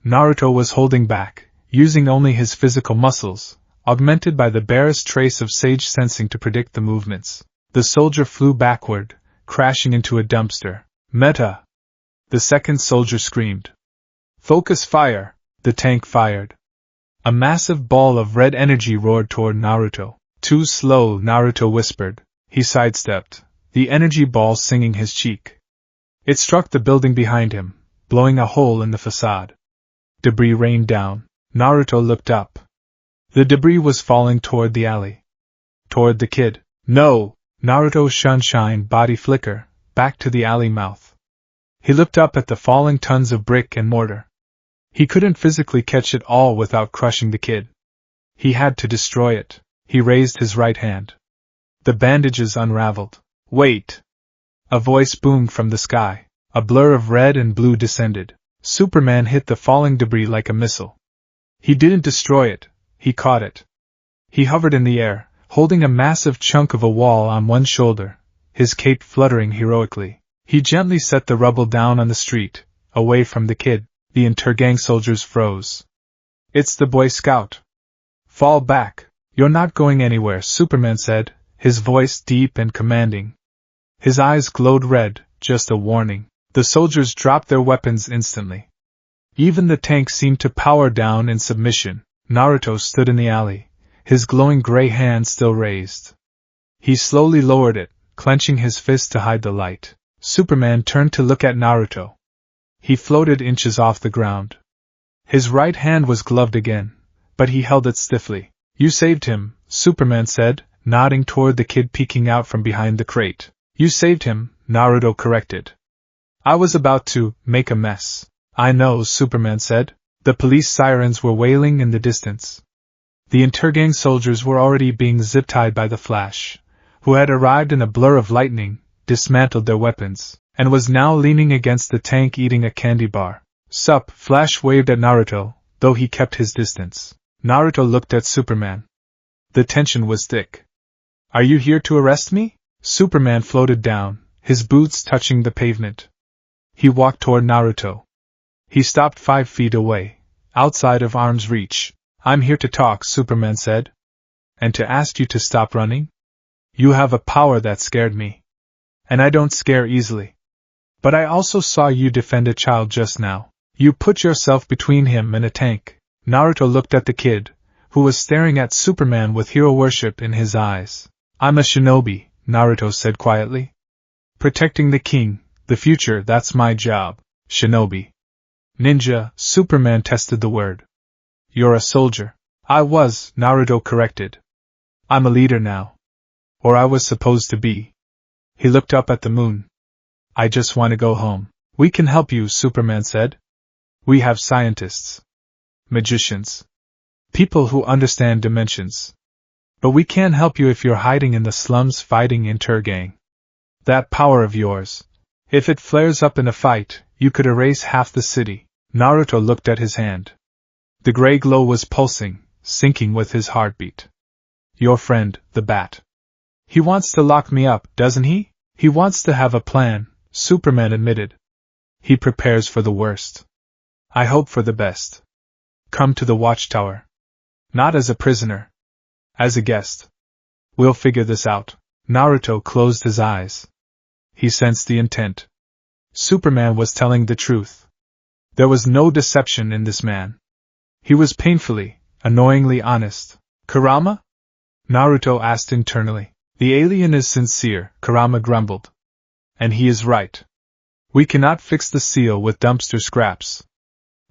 Naruto was holding back, using only his physical muscles, augmented by the barest trace of sage sensing to predict the movements. The soldier flew backward, crashing into a dumpster. Meta! The second soldier screamed. Focus fire! The tank fired. A massive ball of red energy roared toward Naruto. Too slow, Naruto whispered. He sidestepped, the energy ball singing his cheek. It struck the building behind him, blowing a hole in the facade. Debris rained down. Naruto looked up. The debris was falling toward the alley. Toward the kid. No! Naruto's sunshine body flicker, back to the alley mouth. He looked up at the falling tons of brick and mortar. He couldn't physically catch it all without crushing the kid. He had to destroy it. He raised his right hand. The bandages unraveled. Wait! A voice boomed from the sky. A blur of red and blue descended. Superman hit the falling debris like a missile. He didn't destroy it, he caught it. He hovered in the air, holding a massive chunk of a wall on one shoulder, his cape fluttering heroically. He gently set the rubble down on the street, away from the kid. The intergang soldiers froze. It's the Boy Scout. Fall back. You're not going anywhere, Superman said, his voice deep and commanding. His eyes glowed red, just a warning. The soldiers dropped their weapons instantly. Even the tank seemed to power down in submission. Naruto stood in the alley, his glowing gray hand still raised. He slowly lowered it, clenching his fist to hide the light. Superman turned to look at Naruto. He floated inches off the ground. His right hand was gloved again, but he held it stiffly. You saved him, Superman said, nodding toward the kid peeking out from behind the crate. You saved him, Naruto corrected. I was about to make a mess. I know, Superman said. The police sirens were wailing in the distance. The intergang soldiers were already being zip-tied by the Flash, who had arrived in a blur of lightning, dismantled their weapons, and was now leaning against the tank eating a candy bar. Sup, Flash waved at Naruto, though he kept his distance. Naruto looked at Superman. The tension was thick. Are you here to arrest me? Superman floated down, his boots touching the pavement. He walked toward Naruto. He stopped 5 feet away, outside of arm's reach. I'm here to talk, Superman said. And to ask you to stop running? You have a power that scared me. And I don't scare easily. But I also saw you defend a child just now. You put yourself between him and a tank. Naruto looked at the kid, who was staring at Superman with hero worship in his eyes. I'm a shinobi, Naruto said quietly. Protecting the king, the future, that's my job. Shinobi. Ninja, Superman tested the word. You're a soldier. I was, Naruto corrected. I'm a leader now. Or I was supposed to be. He looked up at the moon. I just want to go home. We can help you, Superman said. We have scientists. Magicians. People who understand dimensions. But we can't help you if you're hiding in the slums fighting Intergang. That power of yours. If it flares up in a fight, you could erase half the city. Naruto looked at his hand. The gray glow was pulsing, syncing with his heartbeat. Your friend, the bat. He wants to lock me up, doesn't he? He wants to have a plan, Superman admitted. He prepares for the worst. I hope for the best. Come to the watchtower. Not as a prisoner. As a guest. We'll figure this out. Naruto closed his eyes. He sensed the intent. Superman was telling the truth. There was no deception in this man. He was painfully, annoyingly honest. Kurama? Naruto asked internally. The alien is sincere, Kurama grumbled. And he is right. We cannot fix the seal with dumpster scraps.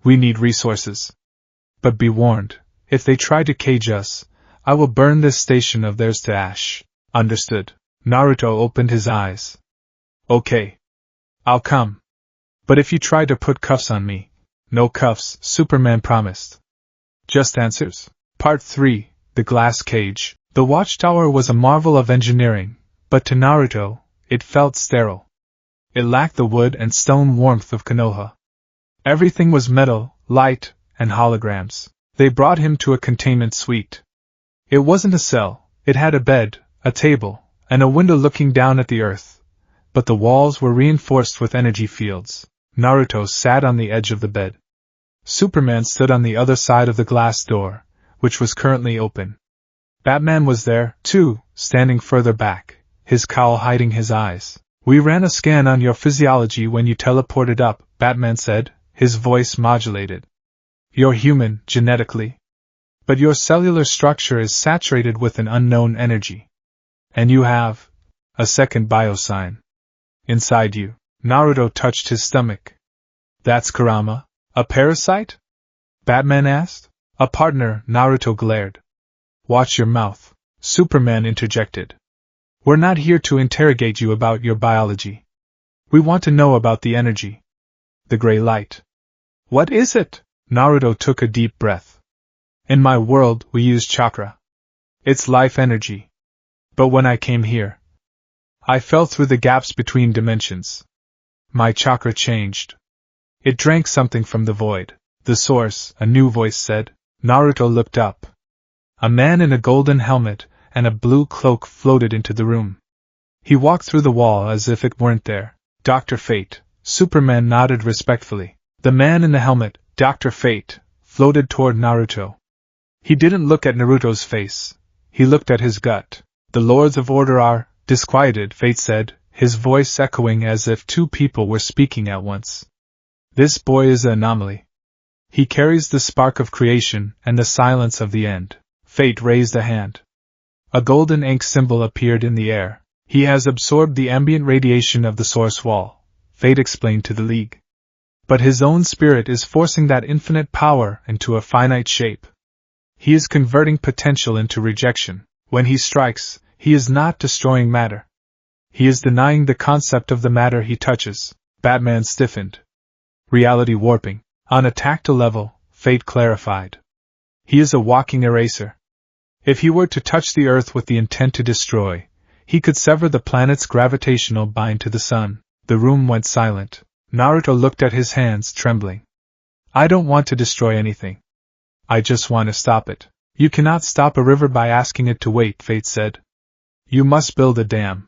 We need resources. But be warned, if they try to cage us, I will burn this station of theirs to ash. Understood. Naruto opened his eyes. Okay. I'll come. But if you try to put cuffs on me. No cuffs, Superman promised. Just answers. Part 3, The Glass Cage. The watchtower was a marvel of engineering, but to Naruto, it felt sterile. It lacked the wood and stone warmth of Konoha. Everything was metal, light, and holograms. They brought him to a containment suite. It wasn't a cell, it had a bed, a table, and a window looking down at the earth, but the walls were reinforced with energy fields. Naruto sat on the edge of the bed. Superman stood on the other side of the glass door, which was currently open. Batman was there, too, standing further back, his cowl hiding his eyes. We ran a scan on your physiology when you teleported up, Batman said, his voice modulated. You're human, genetically. But your cellular structure is saturated with an unknown energy. And you have a second biosign inside you. Naruto touched his stomach. That's Kurama? A parasite? Batman asked. A partner, Naruto glared. Watch your mouth, Superman interjected. We're not here to interrogate you about your biology. We want to know about the energy. The gray light. What is it? Naruto took a deep breath. In my world, we use chakra. It's life energy. But when I came here, I fell through the gaps between dimensions. My chakra changed. It drank something from the void. The source, a new voice said. Naruto looked up. A man in a golden helmet and a blue cloak floated into the room. He walked through the wall as if it weren't there. Dr. Fate. Superman nodded respectfully. The man in the helmet, Dr. Fate, floated toward Naruto. He didn't look at Naruto's face. He looked at his gut. The Lords of Order are disquieted, Fate said, his voice echoing as if two people were speaking at once. This boy is an anomaly. He carries the spark of creation and the silence of the end. Fate raised a hand. A golden ink symbol appeared in the air. He has absorbed the ambient radiation of the source wall, Fate explained to the League. But his own spirit is forcing that infinite power into a finite shape. He is converting potential into rejection. When he strikes, he is not destroying matter. He is denying the concept of the matter he touches. Batman stiffened. Reality warping. On a tactile level, Fate clarified. He is a walking eraser. If he were to touch the Earth with the intent to destroy, he could sever the planet's gravitational bind to the sun. The room went silent. Naruto looked at his hands, trembling. I don't want to destroy anything. I just want to stop it. You cannot stop a river by asking it to wait, Fate said. You must build a dam.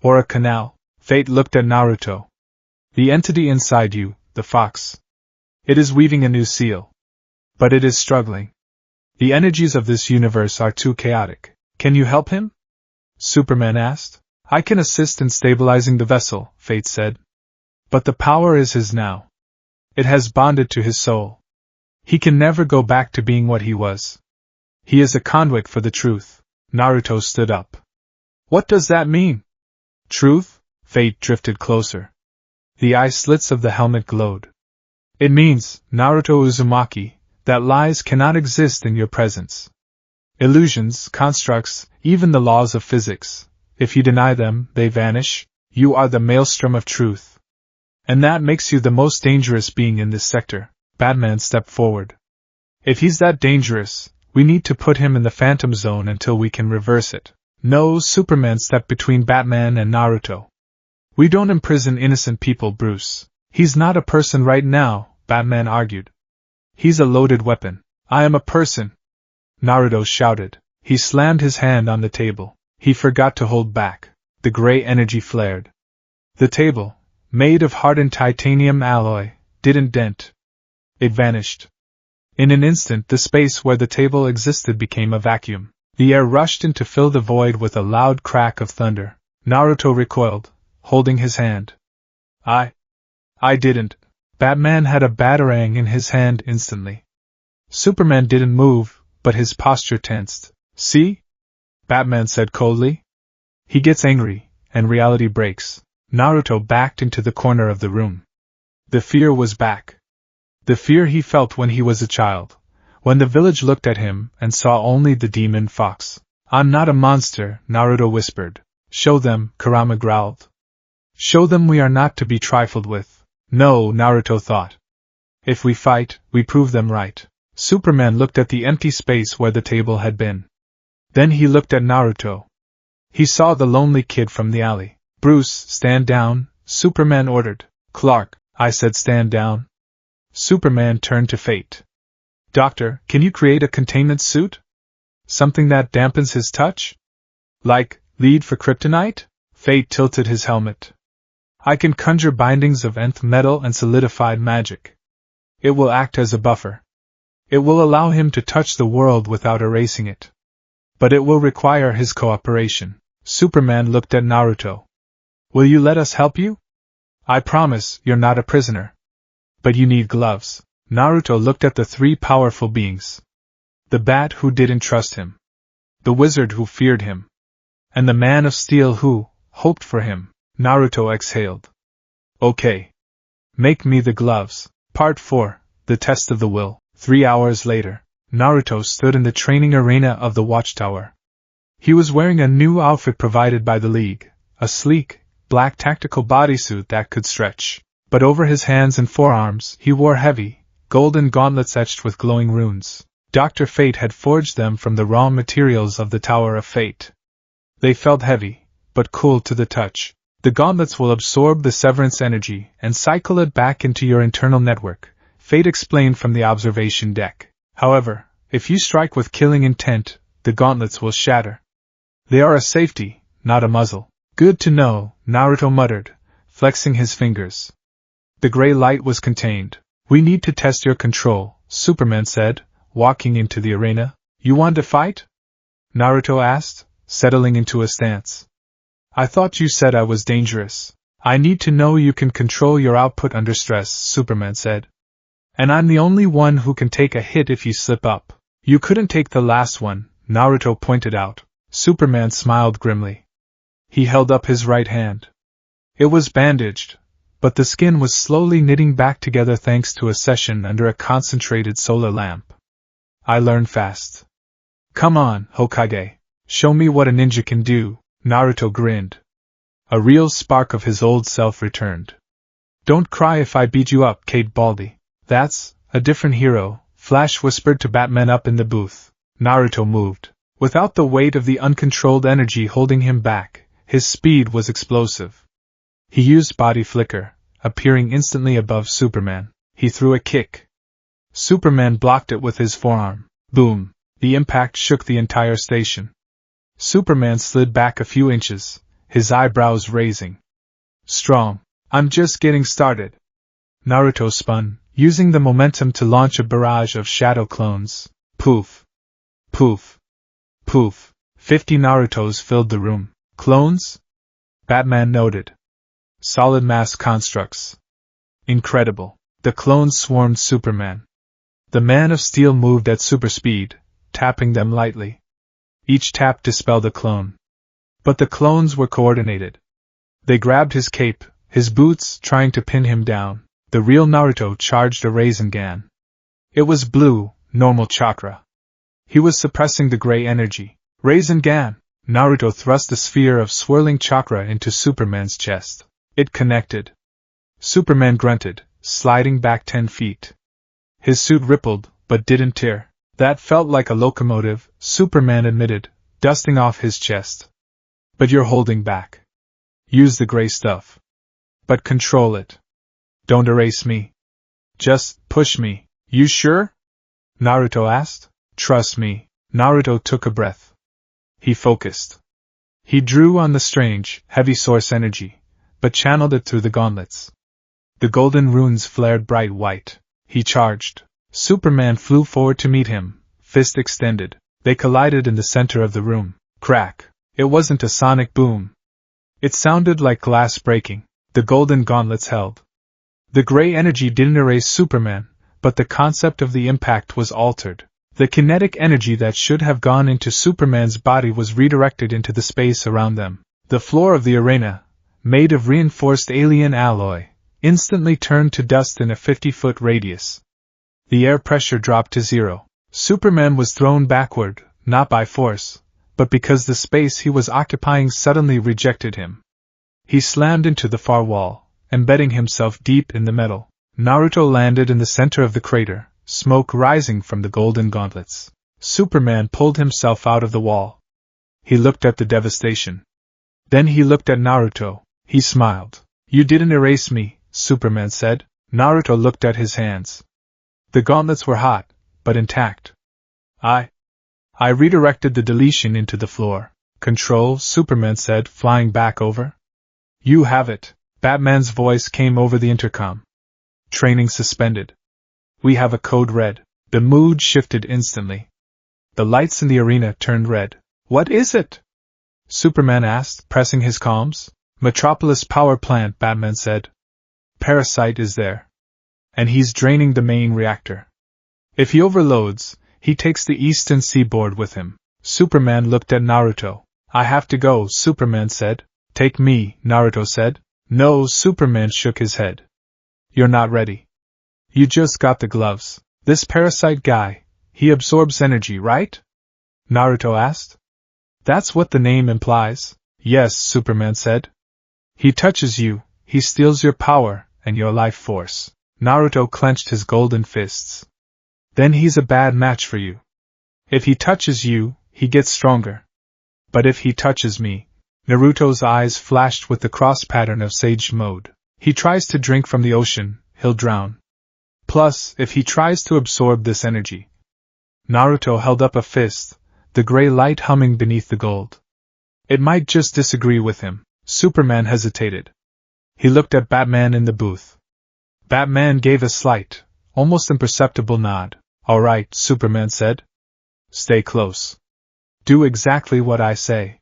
Or a canal. Fate looked at Naruto. The entity inside you, the fox. It is weaving a new seal. But it is struggling. The energies of this universe are too chaotic. Can you help him? Superman asked. I can assist in stabilizing the vessel, Fate said. But the power is his now. It has bonded to his soul. He can never go back to being what he was. He is a conduit for the truth. Naruto stood up. What does that mean? Truth? Fate drifted closer. The eye slits of the helmet glowed. It means, Naruto Uzumaki, that lies cannot exist in your presence. Illusions, constructs, even the laws of physics, if you deny them, they vanish. You are the maelstrom of truth. And that makes you the most dangerous being in this sector. Batman stepped forward. If he's that dangerous, we need to put him in the Phantom Zone until we can reverse it. No, Superman stepped between Batman and Naruto. We don't imprison innocent people, Bruce. He's not a person right now, Batman argued. He's a loaded weapon. I am a person, Naruto shouted. He slammed his hand on the table. He forgot to hold back. The gray energy flared. The table, made of hardened titanium alloy, didn't dent. It vanished. In an instant, the space where the table existed became a vacuum. The air rushed in to fill the void with a loud crack of thunder. Naruto recoiled, holding his hand. I didn't. Batman had a batarang in his hand instantly. Superman didn't move, but his posture tensed. See? Batman said coldly. He gets angry, and reality breaks. Naruto backed into the corner of the room. The fear was back. The fear he felt when he was a child, when the village looked at him and saw only the demon fox. I'm not a monster, Naruto whispered. Show them, Kurama growled. Show them we are not to be trifled with. No, Naruto thought. If we fight, we prove them right. Superman looked at the empty space where the table had been. Then he looked at Naruto. He saw the lonely kid from the alley. Bruce, stand down, Superman ordered. Clark, I said stand down. Superman turned to Fate. Doctor, can you create a containment suit? Something that dampens his touch? Like, lead for kryptonite? Fate tilted his helmet. I can conjure bindings of nth metal and solidified magic. It will act as a buffer. It will allow him to touch the world without erasing it. But it will require his cooperation. Superman looked at Naruto. Will you let us help you? I promise, you're not a prisoner. But you need gloves. Naruto looked at the three powerful beings. The bat who didn't trust him. The wizard who feared him. And the man of steel who hoped for him. Naruto exhaled. Okay. Make me the gloves. Part 4, The Test of the Will. 3 hours later, Naruto stood in the training arena of the Watchtower. He was wearing a new outfit provided by the League, a sleek, black tactical bodysuit that could stretch. But over his hands and forearms, he wore heavy, golden gauntlets etched with glowing runes. Dr. Fate had forged them from the raw materials of the Tower of Fate. They felt heavy, but cool to the touch. The gauntlets will absorb the severance energy and cycle it back into your internal network, Fate explained from the observation deck. However, if you strike with killing intent, the gauntlets will shatter. They are a safety, not a muzzle. Good to know, Naruto muttered, flexing his fingers. The gray light was contained. We need to test your control, Superman said, walking into the arena. You want to fight? Naruto asked, settling into a stance. I thought you said I was dangerous. I need to know you can control your output under stress, Superman said. And I'm the only one who can take a hit if you slip up. You couldn't take the last one, Naruto pointed out. Superman smiled grimly. He held up his right hand. It was bandaged, but the skin was slowly knitting back together thanks to a session under a concentrated solar lamp. I learn fast. Come on, Hokage. Show me what a ninja can do. Naruto grinned. A real spark of his old self returned. Don't cry if I beat you up, Kate Baldy. That's a different hero, Flash whispered to Batman up in the booth. Naruto moved. Without the weight of the uncontrolled energy holding him back, his speed was explosive. He used body flicker, appearing instantly above Superman. He threw a kick. Superman blocked it with his forearm. Boom! The impact shook the entire station. Superman slid back a few inches, his eyebrows raising. Strong. I'm just getting started. Naruto spun, using the momentum to launch a barrage of shadow clones. Poof. Poof. Poof. 50 Narutos filled the room. Clones? Batman noted. Solid mass constructs. Incredible. The clones swarmed Superman. The Man of Steel moved at super speed, tapping them lightly. Each tap dispelled a clone. But the clones were coordinated. They grabbed his cape, his boots, trying to pin him down. The real Naruto charged a Rasengan. It was blue, normal chakra. He was suppressing the gray energy. Rasengan! Naruto thrust a sphere of swirling chakra into Superman's chest. It connected. Superman grunted, sliding back 10 feet. His suit rippled, but didn't tear. That felt like a locomotive, Superman admitted, dusting off his chest. But you're holding back. Use the gray stuff. But control it. Don't erase me. Just push me. You sure? Naruto asked. Trust me. Naruto took a breath. He focused. He drew on the strange, heavy source energy, but channeled it through the gauntlets. The golden runes flared bright white. He charged. Superman flew forward to meet him, fist extended. They collided in the center of the room. Crack. It wasn't a sonic boom. It sounded like glass breaking. The golden gauntlets held. The gray energy didn't erase Superman, but the concept of the impact was altered. The kinetic energy that should have gone into Superman's body was redirected into the space around them. The floor of the arena, made of reinforced alien alloy, instantly turned to dust in a 50-foot radius. The air pressure dropped to zero. Superman was thrown backward, not by force, but because the space he was occupying suddenly rejected him. He slammed into the far wall, embedding himself deep in the metal. Naruto landed in the center of the crater, smoke rising from the golden gauntlets. Superman pulled himself out of the wall. He looked at the devastation. Then he looked at Naruto. He smiled. You didn't erase me, Superman said. Naruto looked at his hands. The gauntlets were hot, but intact. I redirected the deletion into the floor. Control, Superman said, flying back over. You have it. Batman's voice came over the intercom. Training suspended. We have a code red. The mood shifted instantly. The lights in the arena turned red. What is it? Superman asked, pressing his comms. Metropolis power plant, Batman said. Parasite is there. And he's draining the main reactor. If he overloads, he takes the eastern seaboard with him. Superman looked at Naruto. I have to go, Superman said. Take me, Naruto said. No, Superman shook his head. You're not ready. You just got the gloves. This parasite guy, he absorbs energy, right? Naruto asked. That's what the name implies. Yes, Superman said. He touches you, he steals your power and your life force. Naruto clenched his golden fists. Then he's a bad match for you. If he touches you, he gets stronger. But if he touches me, Naruto's eyes flashed with the cross pattern of Sage Mode. He tries to drink from the ocean, he'll drown. Plus, if he tries to absorb this energy. Naruto held up a fist, the gray light humming beneath the gold. It might just disagree with him. Superman hesitated. He looked at Batman in the booth. Batman gave a slight, almost imperceptible nod. All right, Superman said. Stay close. Do exactly what I say.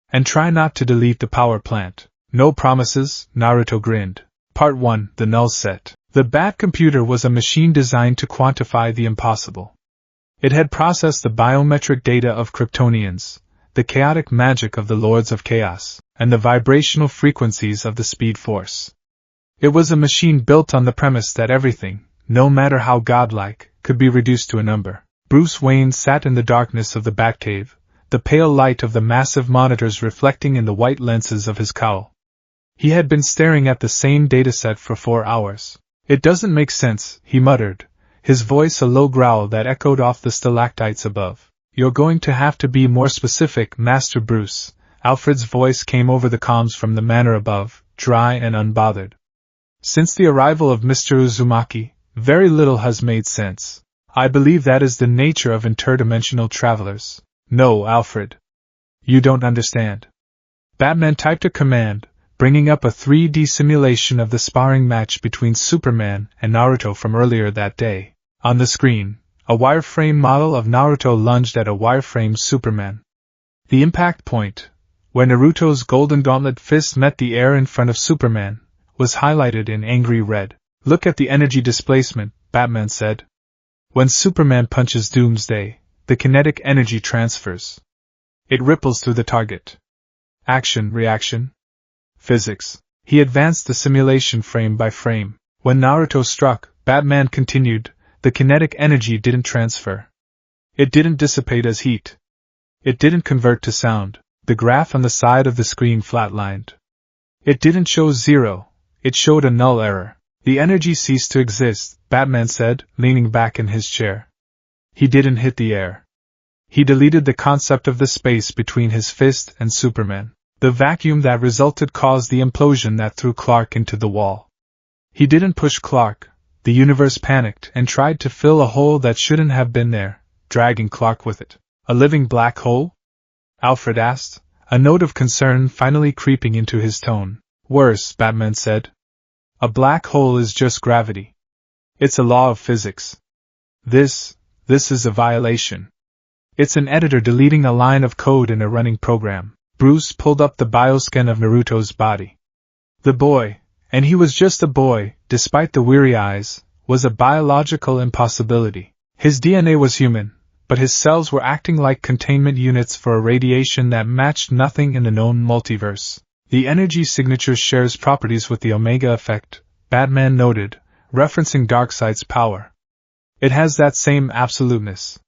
And try not to delete the power plant. No promises, Naruto grinned. Part 1, The Null Set. The Bat computer was a machine designed to quantify the impossible. It had processed the biometric data of Kryptonians, the chaotic magic of the Lords of Chaos, and the vibrational frequencies of the Speed Force. It was a machine built on the premise that everything, no matter how godlike, could be reduced to a number. Bruce Wayne sat in the darkness of the Batcave, the pale light of the massive monitors reflecting in the white lenses of his cowl. He had been staring at the same dataset for 4 hours. It doesn't make sense, he muttered, his voice a low growl that echoed off the stalactites above. You're going to have to be more specific, Master Bruce. Alfred's voice came over the comms from the manor above, dry and unbothered. Since the arrival of Mr. Uzumaki, very little has made sense. I believe that is the nature of interdimensional travelers. No, Alfred. You don't understand. Batman typed a command, bringing up a 3D simulation of the sparring match between Superman and Naruto from earlier that day. On the screen, a wireframe model of Naruto lunged at a wireframe Superman. The impact point, where Naruto's golden gauntlet fist met the air in front of Superman, was highlighted in angry red. Look at the energy displacement, Batman said. When Superman punches Doomsday, the kinetic energy transfers. It ripples through the target. Action, reaction. Physics. He advanced the simulation frame by frame. When Naruto struck, Batman continued, the kinetic energy didn't transfer. It didn't dissipate as heat. It didn't convert to sound. The graph on the side of the screen flatlined. It didn't show zero. It showed a null error. The energy ceased to exist, Batman said, leaning back in his chair. He didn't hit the air. He deleted the concept of the space between his fist and Superman. The vacuum that resulted caused the implosion that threw Clark into the wall. He didn't push Clark. The universe panicked and tried to fill a hole that shouldn't have been there, dragging Clark with it. A living black hole? Alfred asked, a note of concern finally creeping into his tone. Worse, Batman said. A black hole is just gravity. It's a law of physics. This is a violation. It's an editor deleting a line of code in a running program. Bruce pulled up the bioscan of Naruto's body. The boy, and he was just a boy, despite the weary eyes, was a biological impossibility. His DNA was human, but his cells were acting like containment units for a radiation that matched nothing in the known multiverse. The energy signature shares properties with the Omega effect, Batman noted, referencing Darkseid's power. It has that same absoluteness.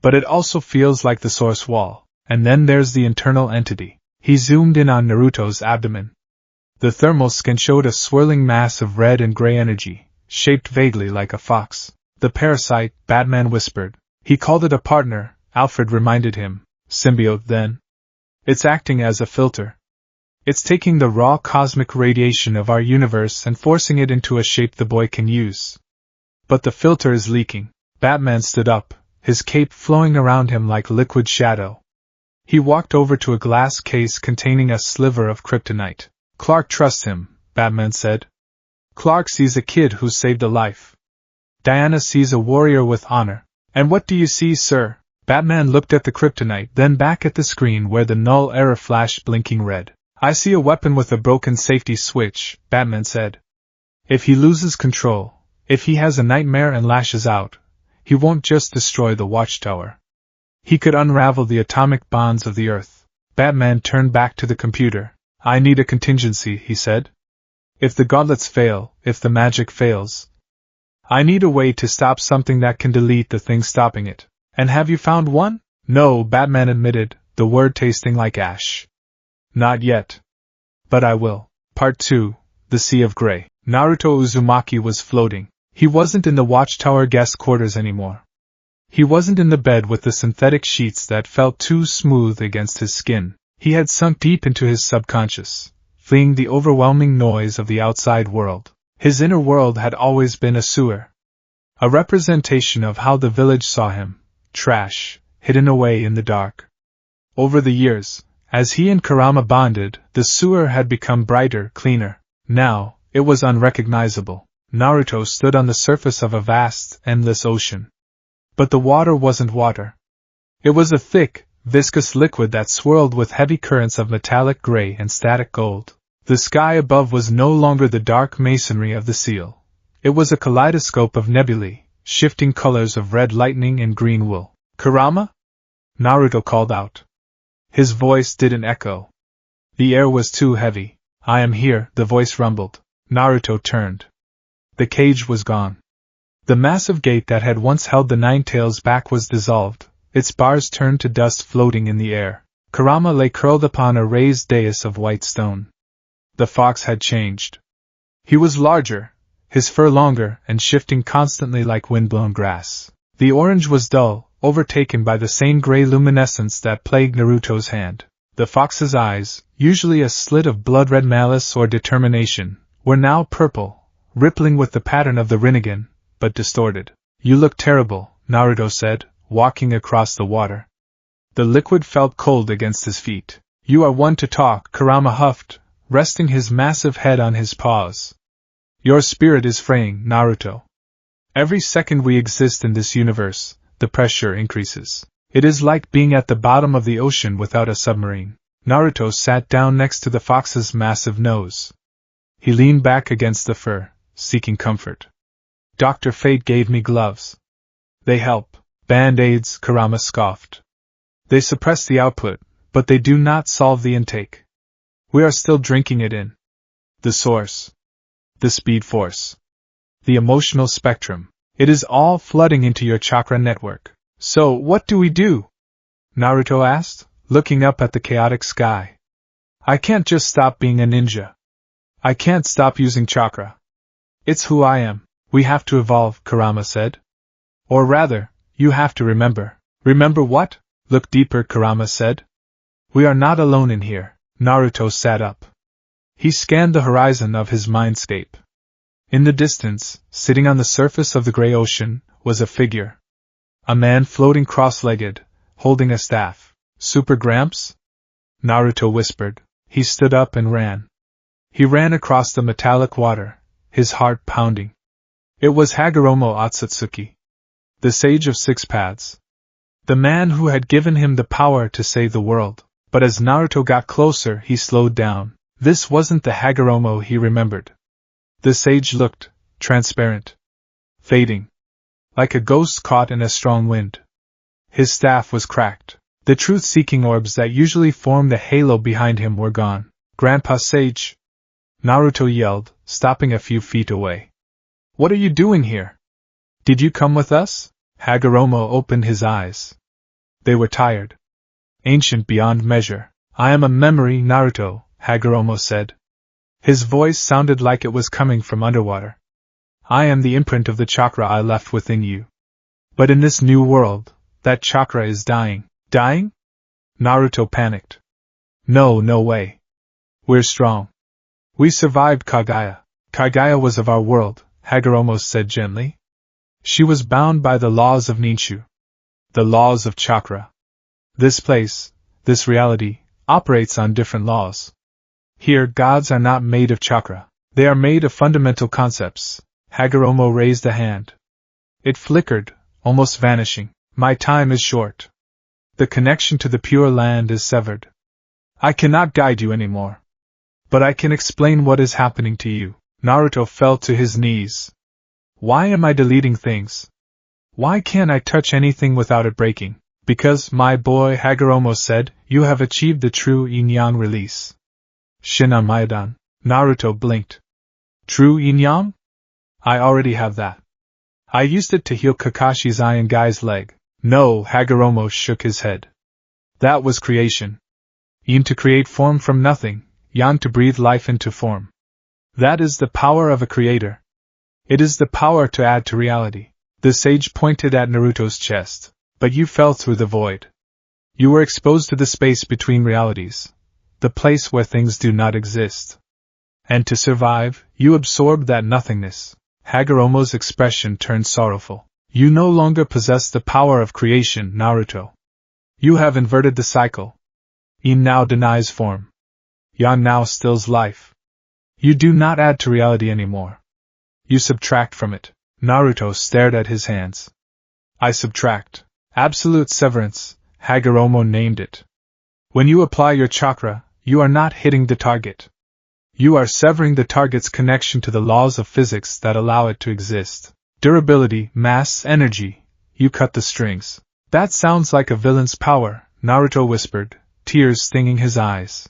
But it also feels like the source wall. And then there's the internal entity. He zoomed in on Naruto's abdomen. The thermal scan showed a swirling mass of red and gray energy, shaped vaguely like a fox. The parasite, Batman whispered. He called it a partner, Alfred reminded him. Symbiote, then. It's acting as a filter. It's taking the raw cosmic radiation of our universe and forcing it into a shape the boy can use. But the filter is leaking. Batman stood up, his cape flowing around him like liquid shadow. He walked over to a glass case containing a sliver of kryptonite. Clark trusts him, Batman said. Clark sees a kid who saved a life. Diana sees a warrior with honor. And what do you see, sir? Batman looked at the kryptonite, then back at the screen where the null error flashed blinking red. I see a weapon with a broken safety switch, Batman said. If he loses control, if he has a nightmare and lashes out, he won't just destroy the watchtower. He could unravel the atomic bonds of the Earth. Batman turned back to the computer. I need a contingency, he said. If the gauntlets fail, if the magic fails, I need a way to stop something that can delete the thing stopping it. And have you found one? No, Batman admitted, the word tasting like ash. Not yet. But I will. Part 2, The Sea of Grey. Naruto Uzumaki was floating. He wasn't in the watchtower guest quarters anymore. He wasn't in the bed with the synthetic sheets that felt too smooth against his skin. He had sunk deep into his subconscious, fleeing the overwhelming noise of the outside world. His inner world had always been a sewer. A representation of how the village saw him, trash, hidden away in the dark. Over the years, as he and Kurama bonded, the sewer had become brighter, cleaner. Now, it was unrecognizable. Naruto stood on the surface of a vast, endless ocean. But the water wasn't water. It was a thick, viscous liquid that swirled with heavy currents of metallic gray and static gold. The sky above was no longer the dark masonry of the seal. It was a kaleidoscope of nebulae, shifting colors of red lightning and green wool. Kurama? Naruto called out. His voice didn't echo. The air was too heavy. I am here, the voice rumbled. Naruto turned. The cage was gone. The massive gate that had once held the Nine-Tails back was dissolved, its bars turned to dust floating in the air. Kurama lay curled upon a raised dais of white stone. The fox had changed. He was larger, his fur longer and shifting constantly like windblown grass. The orange was dull, overtaken by the same gray luminescence that plagued Naruto's hand. The fox's eyes, usually a slit of blood-red malice or determination, were now purple, rippling with the pattern of the Rinnegan, but distorted. You look terrible, Naruto said, walking across the water. The liquid felt cold against his feet. You are one to talk, Kurama huffed, resting his massive head on his paws. Your spirit is fraying, Naruto. Every second we exist in this universe, the pressure increases. It is like being at the bottom of the ocean without a submarine. Naruto sat down next to the fox's massive nose. He leaned back against the fur, seeking comfort. Dr. Fate gave me gloves. They help. Band-aids, Kurama scoffed. They suppress the output, but they do not solve the intake. We are still drinking it in. The source. The speed force. The emotional spectrum. It is all flooding into your chakra network. So, what do we do? Naruto asked, looking up at the chaotic sky. I can't just stop being a ninja. I can't stop using chakra. It's who I am. We have to evolve, Kurama said. Or rather, you have to remember. Remember what? Look deeper, Kurama said. We are not alone in here. Naruto sat up. He scanned the horizon of his mindscape. In the distance, sitting on the surface of the gray ocean, was a figure. A man floating cross-legged, holding a staff. Super Gramps? Naruto whispered. He stood up and ran. He ran across the metallic water, his heart pounding. It was Hagoromo Otsutsuki, the sage of six paths. The man who had given him the power to save the world. But as Naruto got closer, he slowed down. This wasn't the Hagoromo he remembered. The sage looked transparent, fading, like a ghost caught in a strong wind. His staff was cracked. The truth-seeking orbs that usually formed the halo behind him were gone. Grandpa Sage! Naruto yelled, stopping a few feet away. What are you doing here? Did you come with us? Hagoromo opened his eyes. They were tired. Ancient beyond measure. I am a memory, Naruto, Hagoromo said. His voice sounded like it was coming from underwater. I am the imprint of the chakra I left within you. But in this new world, that chakra is dying. Dying? Naruto panicked. No way. We're strong. We survived Kagaya. Kagaya was of our world, Hagoromo said gently. She was bound by the laws of Ninshu. The laws of chakra. This place, this reality, operates on different laws. Here, gods are not made of chakra. They are made of fundamental concepts. Hagoromo raised a hand. It flickered, almost vanishing. My time is short. The connection to the Pure Land is severed. I cannot guide you anymore. But I can explain what is happening to you. Naruto fell to his knees. Why am I deleting things? Why can't I touch anything without it breaking? Because, my boy, Hagoromo said, you have achieved the true yin-yang release. Shinan Maidan. Naruto blinked. True yin-yang? I already have that. I used it to heal Kakashi's eye and Guy's leg. No, Hagoromo shook his head. That was creation. Yin to create form from nothing, yang to breathe life into form. That is the power of a creator. It is the power to add to reality. The sage pointed at Naruto's chest. But you fell through the void. You were exposed to the space between realities, the place where things do not exist. And to survive, you absorbed that nothingness. Hagoromo's expression turned sorrowful. You no longer possess the power of creation, Naruto. You have inverted the cycle. Yin now denies form. Yang now stills life. You do not add to reality anymore. You subtract from it. Naruto stared at his hands. I subtract. Absolute severance, Hagoromo named it. When you apply your chakra, you are not hitting the target. You are severing the target's connection to the laws of physics that allow it to exist. Durability, mass, energy. You cut the strings. That sounds like a villain's power, Naruto whispered, tears stinging his eyes.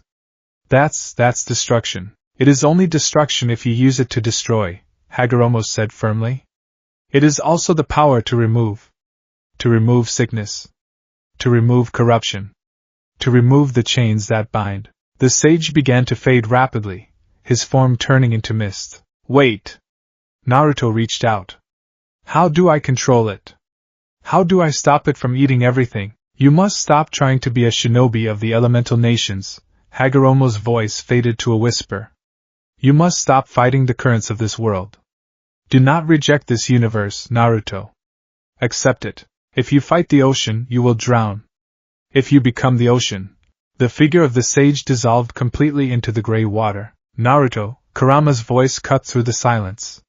That's destruction. It is only destruction if you use it to destroy, Hagoromo said firmly. It is also the power to remove. To remove sickness. To remove corruption. To remove the chains that bind. The sage began to fade rapidly, his form turning into mist. Wait! Naruto reached out. How do I control it? How do I stop it from eating everything? You must stop trying to be a shinobi of the elemental nations. Hagoromo's voice faded to a whisper. You must stop fighting the currents of this world. Do not reject this universe, Naruto. Accept it. If you fight the ocean, you will drown. If you become the ocean. The figure of the sage dissolved completely into the gray water. Naruto, Kurama's voice cut through the silence.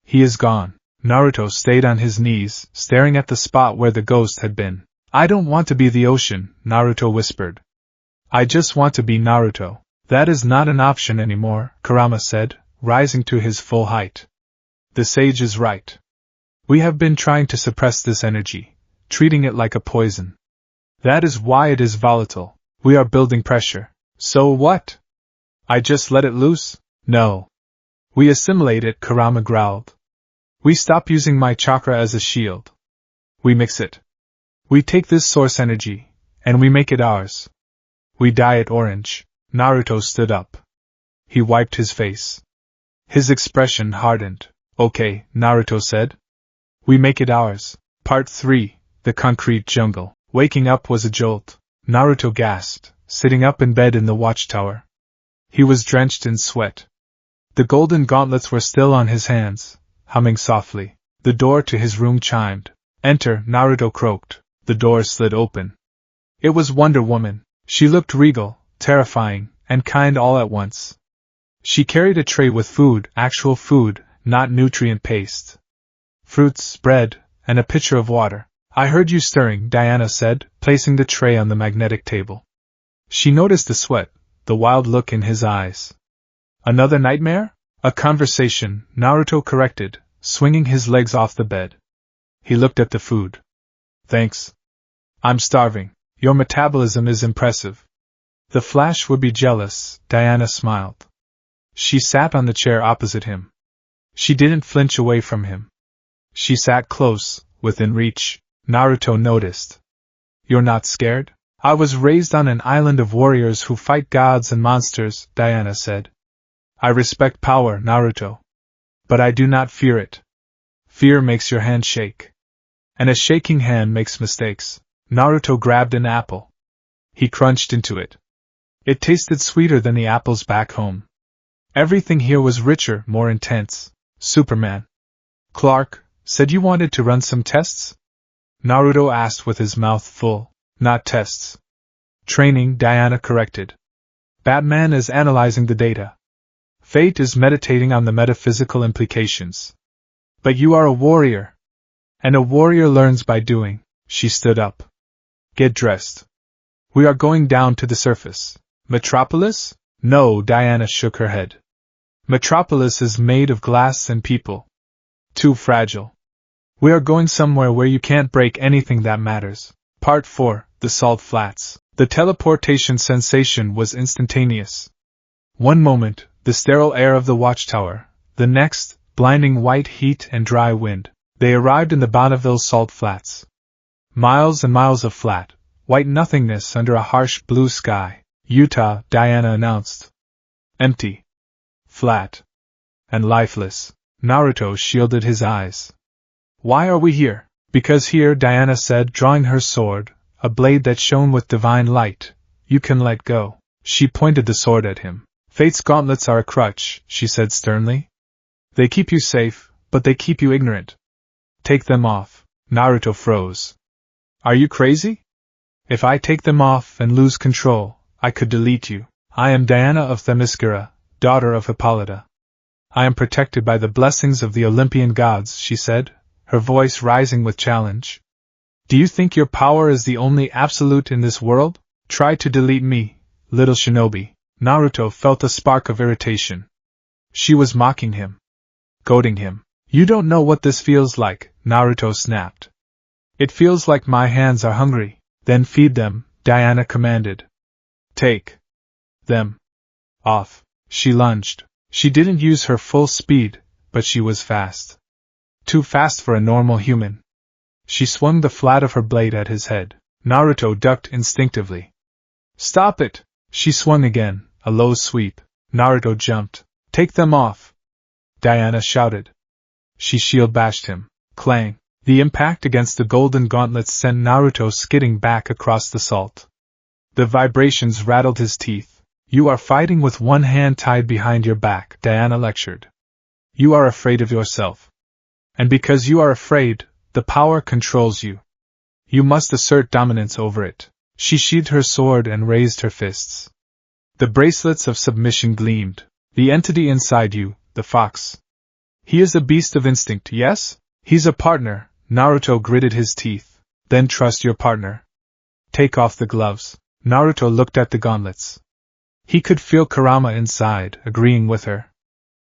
He is gone. Naruto stayed on his knees, staring at the spot where the ghost had been. I don't want to be the ocean, Naruto whispered. I just want to be Naruto. That is not an option anymore, Kurama said, rising to his full height. The sage is right. We have been trying to suppress this energy, treating it like a poison. That is why it is volatile. We are building pressure. So what? I just let it loose? No. We assimilate it, Kurama growled. We stop using my chakra as a shield. We mix it. We take this source energy, and we make it ours. We dye it orange. Naruto stood up. He wiped his face. His expression hardened. Okay, Naruto said. We make it ours. Part 3, The Concrete Jungle. Waking up was a jolt. Naruto gasped, sitting up in bed in the watchtower. He was drenched in sweat. The golden gauntlets were still on his hands, humming softly. The door to his room chimed. Enter, Naruto croaked. The door slid open. It was Wonder Woman. She looked regal, terrifying, and kind all at once. She carried a tray with food, actual food, not nutrient paste. Fruits, bread, and a pitcher of water. I heard you stirring, Diana said, placing the tray on the magnetic table. She noticed the sweat, the wild look in his eyes. Another nightmare? A conversation, Naruto corrected, swinging his legs off the bed. He looked at the food. Thanks. I'm starving. Your metabolism is impressive. The Flash would be jealous, Diana smiled. She sat on the chair opposite him. She didn't flinch away from him. She sat close, within reach. Naruto noticed. You're not scared? I was raised on an island of warriors who fight gods and monsters, Diana said. I respect power, Naruto. But I do not fear it. Fear makes your hand shake. And a shaking hand makes mistakes. Naruto grabbed an apple. He crunched into it. It tasted sweeter than the apples back home. Everything here was richer, more intense. Superman. Clark, said you wanted to run some tests? Naruto asked with his mouth full. Not tests. Training, Diana corrected. Batman is analyzing the data. Fate is meditating on the metaphysical implications. But you are a warrior. And a warrior learns by doing. She stood up. Get dressed. We are going down to the surface. Metropolis? No, Diana shook her head. Metropolis is made of glass and people. Too fragile. We are going somewhere where you can't break anything that matters. Part 4, The Salt Flats. The teleportation sensation was instantaneous. One moment, the sterile air of the watchtower. The next, blinding white heat and dry wind. They arrived in the Bonneville Salt Flats. Miles and miles of flat, white nothingness under a harsh blue sky. Utah, Diana announced. Empty. Flat. And lifeless. Naruto shielded his eyes. Why are we here? Because here, Diana said, drawing her sword, a blade that shone with divine light. You can let go. She pointed the sword at him. Fate's gauntlets are a crutch, she said sternly. They keep you safe, but they keep you ignorant. Take them off. Naruto froze. Are you crazy? If I take them off and lose control, I could delete you. I am Diana of Themyscira, daughter of Hippolyta. I am protected by the blessings of the Olympian gods, she said, her voice rising with challenge. Do you think your power is the only absolute in this world? Try to delete me, little shinobi. Naruto felt a spark of irritation. She was mocking him. Goading him. You don't know what this feels like, Naruto snapped. It feels like my hands are hungry. Then feed them, Diana commanded. Take them off. She lunged. She didn't use her full speed, but she was fast. Too fast for a normal human. She swung the flat of her blade at his head. Naruto ducked instinctively. Stop it! She swung again, a low sweep. Naruto jumped. Take them off! Diana shouted. She shield bashed him. Clang. The impact against the golden gauntlets sent Naruto skidding back across the salt. The vibrations rattled his teeth. You are fighting with one hand tied behind your back, Diana lectured. You are afraid of yourself. And because you are afraid, the power controls you. You must assert dominance over it. She sheathed her sword and raised her fists. The bracelets of submission gleamed. The entity inside you, the fox. He is a beast of instinct, yes? He's a partner, Naruto gritted his teeth. Then trust your partner. Take off the gloves. Naruto looked at the gauntlets. He could feel Kurama inside, agreeing with her.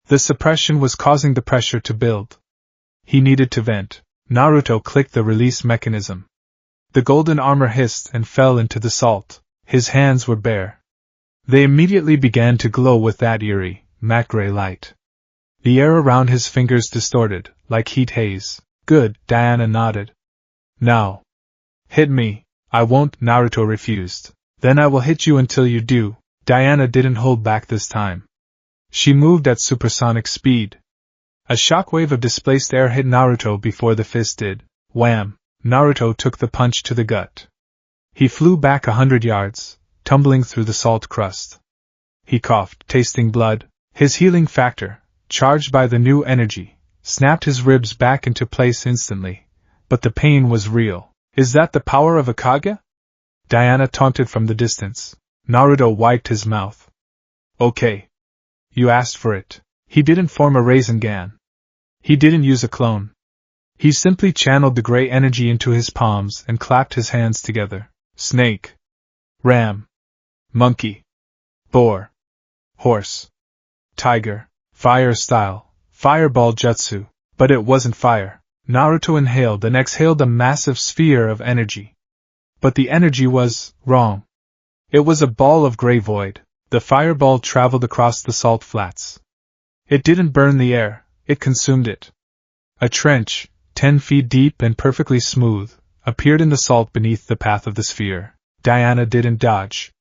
The suppression was causing the pressure to build. He needed to vent. Naruto clicked the release mechanism. The golden armor hissed and fell into the salt. His hands were bare. They immediately began to glow with that eerie, matte gray light. The air around his fingers distorted, like heat haze. Good, Diana nodded. Now. Hit me. I won't, Naruto refused. Then I will hit you until you do. Diana didn't hold back this time. She moved at supersonic speed. A shockwave of displaced air hit Naruto before the fist did. Wham! Naruto took the punch to the gut. He flew back 100 yards, tumbling through the salt crust. He coughed, tasting blood. His healing factor, charged by the new energy, snapped his ribs back into place instantly. But the pain was real. Is that the power of a Kage? Diana taunted from the distance. Naruto wiped his mouth. Okay. You asked for it. He didn't form a Rasengan. He didn't use a clone. He simply channeled the gray energy into his palms and clapped his hands together. Snake. Ram. Monkey. Boar. Horse. Tiger. Fire style. Fireball jutsu. But it wasn't fire. Naruto inhaled and exhaled a massive sphere of energy. But the energy was wrong. It was a ball of gray void. The fireball traveled across the salt flats. It didn't burn the air, it consumed it. A trench, 10 feet deep and perfectly smooth, appeared in the salt beneath the path of the sphere. Diana didn't dodge.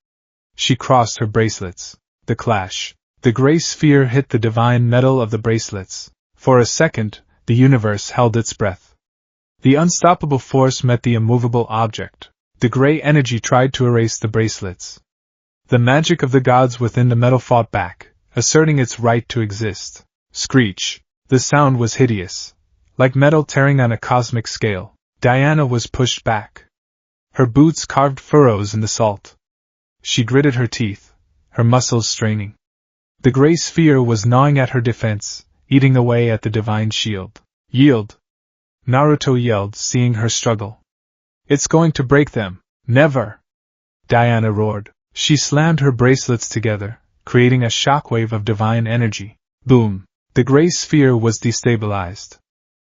She crossed her bracelets. The clash. The gray sphere hit the divine metal of the bracelets. For a second, the universe held its breath. The unstoppable force met the immovable object. The gray energy tried to erase the bracelets. The magic of the gods within the metal fought back, asserting its right to exist. Screech. The sound was hideous. Like metal tearing on a cosmic scale. Diana was pushed back. Her boots carved furrows in the salt. She gritted her teeth, her muscles straining. The gray sphere was gnawing at her defense, eating away at the divine shield. Yield! Naruto yelled, seeing her struggle. It's going to break them. Never! Diana roared. She slammed her bracelets together, creating a shockwave of divine energy. Boom! The gray sphere was destabilized.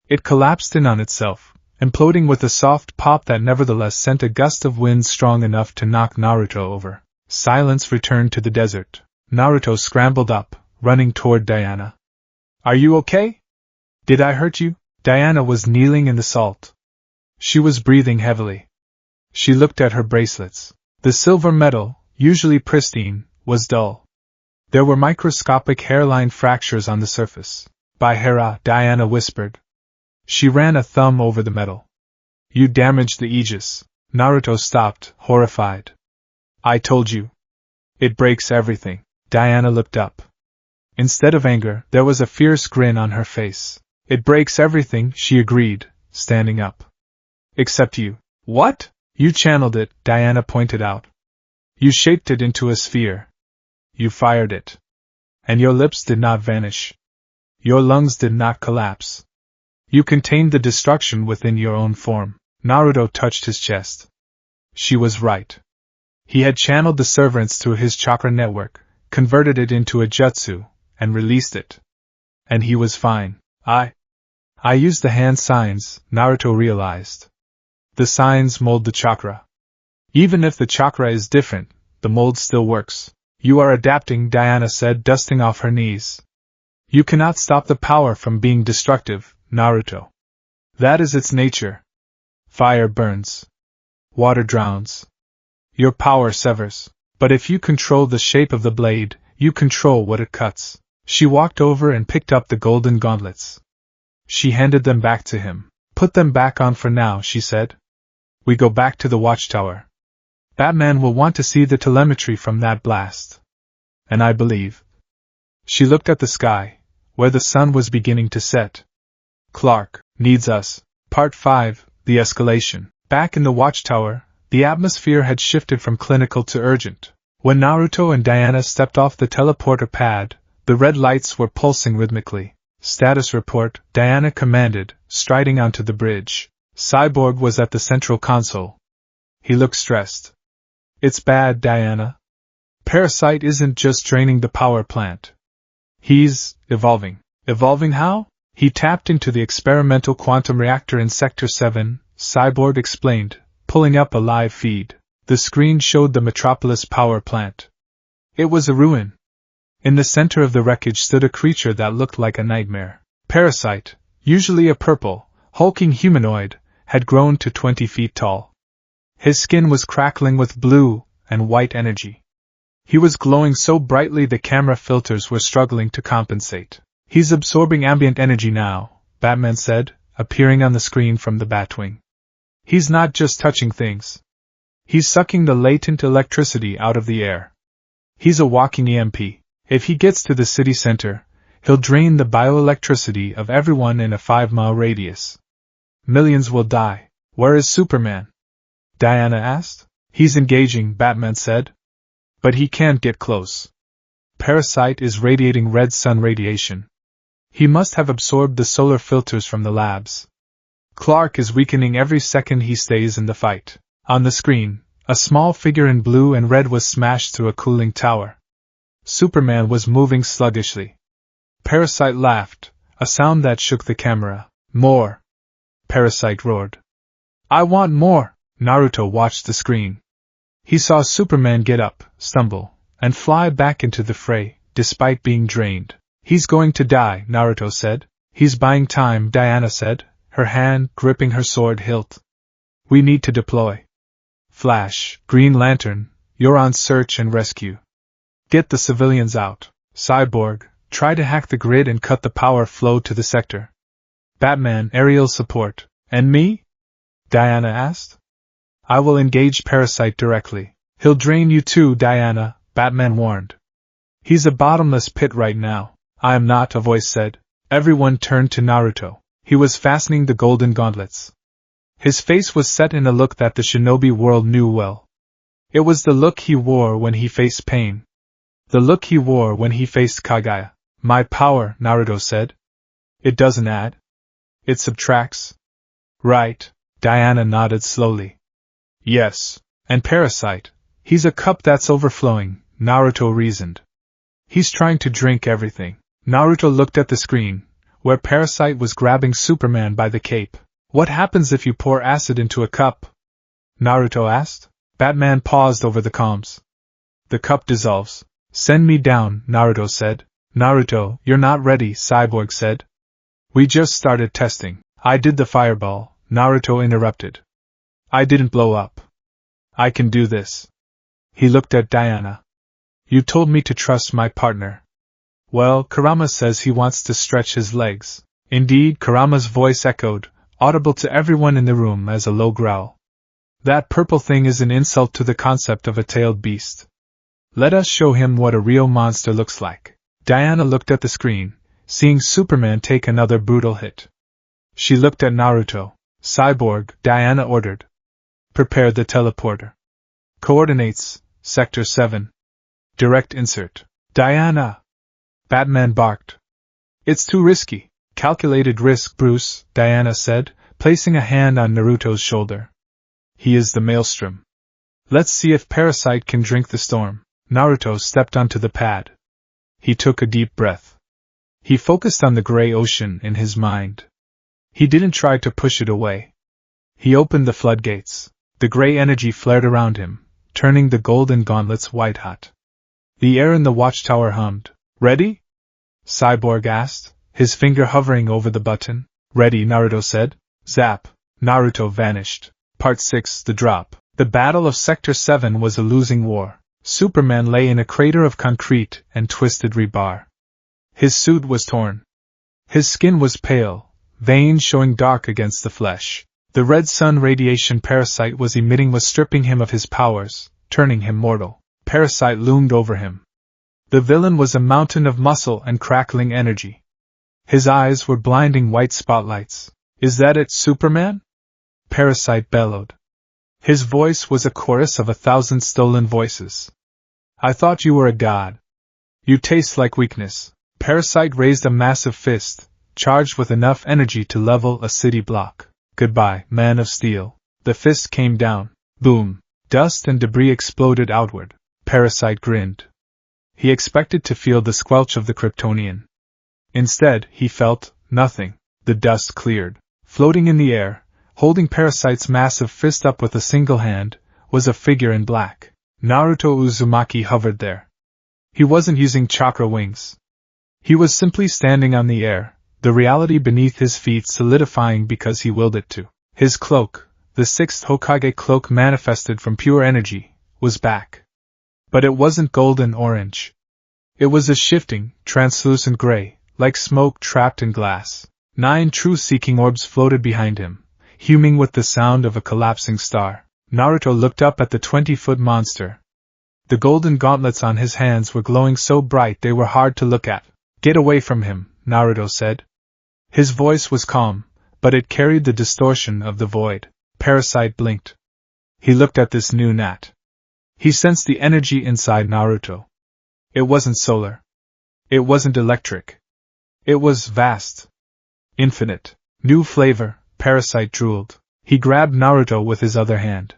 It collapsed in on itself, imploding with a soft pop that nevertheless sent a gust of wind strong enough to knock Naruto over. Silence returned to the desert. Naruto scrambled up, running toward Diana. Are you okay? Did I hurt you? Diana was kneeling in the salt. She was breathing heavily. She looked at her bracelets. The silver metal, usually pristine, was dull. There were microscopic hairline fractures on the surface. By Hera, Diana whispered. She ran a thumb over the metal. You damaged the Aegis. Naruto stopped, horrified. I told you. It breaks everything. Diana looked up. Instead of anger, there was a fierce grin on her face. It breaks everything, she agreed, standing up. Except you. What? You channeled it, Diana pointed out. You shaped it into a sphere. You fired it. And your lips did not vanish. Your lungs did not collapse. You contained the destruction within your own form. Naruto touched his chest. She was right. He had channeled the severance through his chakra network, converted it into a jutsu, and released it. And he was fine. I used the hand signs, Naruto realized. The signs mold the chakra. Even if the chakra is different, the mold still works. You are adapting, Diana said, dusting off her knees. You cannot stop the power from being destructive, Naruto. That is its nature. Fire burns. Water drowns. Your power severs. But if you control the shape of the blade, you control what it cuts. She walked over and picked up the golden gauntlets. She handed them back to him. Put them back on for now, she said. We go back to the watchtower. Batman will want to see the telemetry from that blast. And I believe. She looked at the sky, where the sun was beginning to set. Clark needs us. Part 5, The Escalation. Back in the watchtower, the atmosphere had shifted from clinical to urgent. When Naruto and Diana stepped off the teleporter pad, the red lights were pulsing rhythmically. Status report, Diana commanded, striding onto the bridge. Cyborg was at the central console. He looked stressed. It's bad, Diana. Parasite isn't just draining the power plant. He's evolving. Evolving how? He tapped into the experimental quantum reactor in Sector 7, Cyborg explained, pulling up a live feed. The screen showed the Metropolis power plant. It was a ruin. In the center of the wreckage stood a creature that looked like a nightmare. Parasite, usually a purple, hulking humanoid, had grown to 20 feet tall. His skin was crackling with blue and white energy. He was glowing so brightly the camera filters were struggling to compensate. He's absorbing ambient energy now, Batman said, appearing on the screen from the Batwing. He's not just touching things. He's sucking the latent electricity out of the air. He's a walking EMP. If he gets to the city center, he'll drain the bioelectricity of everyone in a 5-mile radius. Millions will die. Where is Superman? Diana asked. He's engaging, Batman said. But he can't get close. Parasite is radiating red sun radiation. He must have absorbed the solar filters from the labs. Clark is weakening every second he stays in the fight. On the screen, a small figure in blue and red was smashed through a cooling tower. Superman was moving sluggishly. Parasite laughed, a sound that shook the camera. More! Parasite roared. I want more! Naruto watched the screen. He saw Superman get up, stumble, and fly back into the fray, despite being drained. He's going to die, Naruto said. He's buying time, Diana said, her hand gripping her sword hilt. We need to deploy. Flash, Green Lantern, you're on search and rescue. Get the civilians out. Cyborg, try to hack the grid and cut the power flow to the sector. Batman, aerial support. And me? Diana asked. I will engage Parasite directly. He'll drain you too, Diana, Batman warned. He's a bottomless pit right now. I am not, a voice said. Everyone turned to Naruto. He was fastening the golden gauntlets. His face was set in a look that the shinobi world knew well. It was the look he wore when he faced pain. The look he wore when he faced Kaguya. My power, Naruto said. It doesn't add. It subtracts. Right, Diana nodded slowly. Yes, and Parasite. He's a cup that's overflowing, Naruto reasoned. He's trying to drink everything. Naruto looked at the screen, where Parasite was grabbing Superman by the cape. What happens if you pour acid into a cup? Naruto asked. Batman paused over the comms. The cup dissolves. Send me down, Naruto said. Naruto, you're not ready, Cyborg said. We just started testing. I did the fireball, Naruto interrupted. I didn't blow up. I can do this. He looked at Diana. You told me to trust my partner. Well, Kurama says he wants to stretch his legs. Indeed, Kurama's voice echoed, audible to everyone in the room as a low growl. That purple thing is an insult to the concept of a tailed beast. Let us show him what a real monster looks like. Diana looked at the screen, seeing Superman take another brutal hit. She looked at Naruto. Cyborg, Diana ordered. Prepare the teleporter. Coordinates, Sector 7. Direct insert. Diana! Batman barked. It's too risky. Calculated risk, Bruce, Diana said, placing a hand on Naruto's shoulder. He is the maelstrom. Let's see if Parasite can drink the storm. Naruto stepped onto the pad. He took a deep breath. He focused on the gray ocean in his mind. He didn't try to push it away. He opened the floodgates. The gray energy flared around him, turning the golden gauntlets white-hot. The air in the watchtower hummed. Ready? Cyborg asked, his finger hovering over the button. Ready, Naruto said. Zap. Naruto vanished. Part 6, The Drop. The Battle of Sector 7 was a losing war. Superman lay in a crater of concrete and twisted rebar. His suit was torn. His skin was pale, veins showing dark against the flesh. The red sun radiation Parasite was emitting was stripping him of his powers, turning him mortal. Parasite loomed over him. The villain was a mountain of muscle and crackling energy. His eyes were blinding white spotlights. Is that it, Superman? Parasite bellowed. His voice was a chorus of 1,000 stolen voices. I thought you were a god. You taste like weakness. Parasite raised a massive fist, charged with enough energy to level a city block. Goodbye, Man of Steel. The fist came down. Boom. Dust and debris exploded outward. Parasite grinned. He expected to feel the squelch of the Kryptonian. Instead, he felt nothing. The dust cleared. Floating in the air, holding Parasite's massive fist up with a single hand, was a figure in black. Naruto Uzumaki hovered there. He wasn't using chakra wings. He was simply standing on the air, the reality beneath his feet solidifying because he willed it to. His cloak, the sixth Hokage cloak manifested from pure energy, was back. But it wasn't golden orange. It was a shifting, translucent gray, like smoke trapped in glass. 9 truth-seeking orbs floated behind him, huming with the sound of a collapsing star. Naruto looked up at the 20-foot monster. The golden gauntlets on his hands were glowing so bright they were hard to look at. "Get away from him," Naruto said. His voice was calm, but it carried the distortion of the void. Parasite blinked. He looked at this new gnat. He sensed the energy inside Naruto. It wasn't solar. It wasn't electric. It was vast. Infinite. New flavor, Parasite drooled. He grabbed Naruto with his other hand.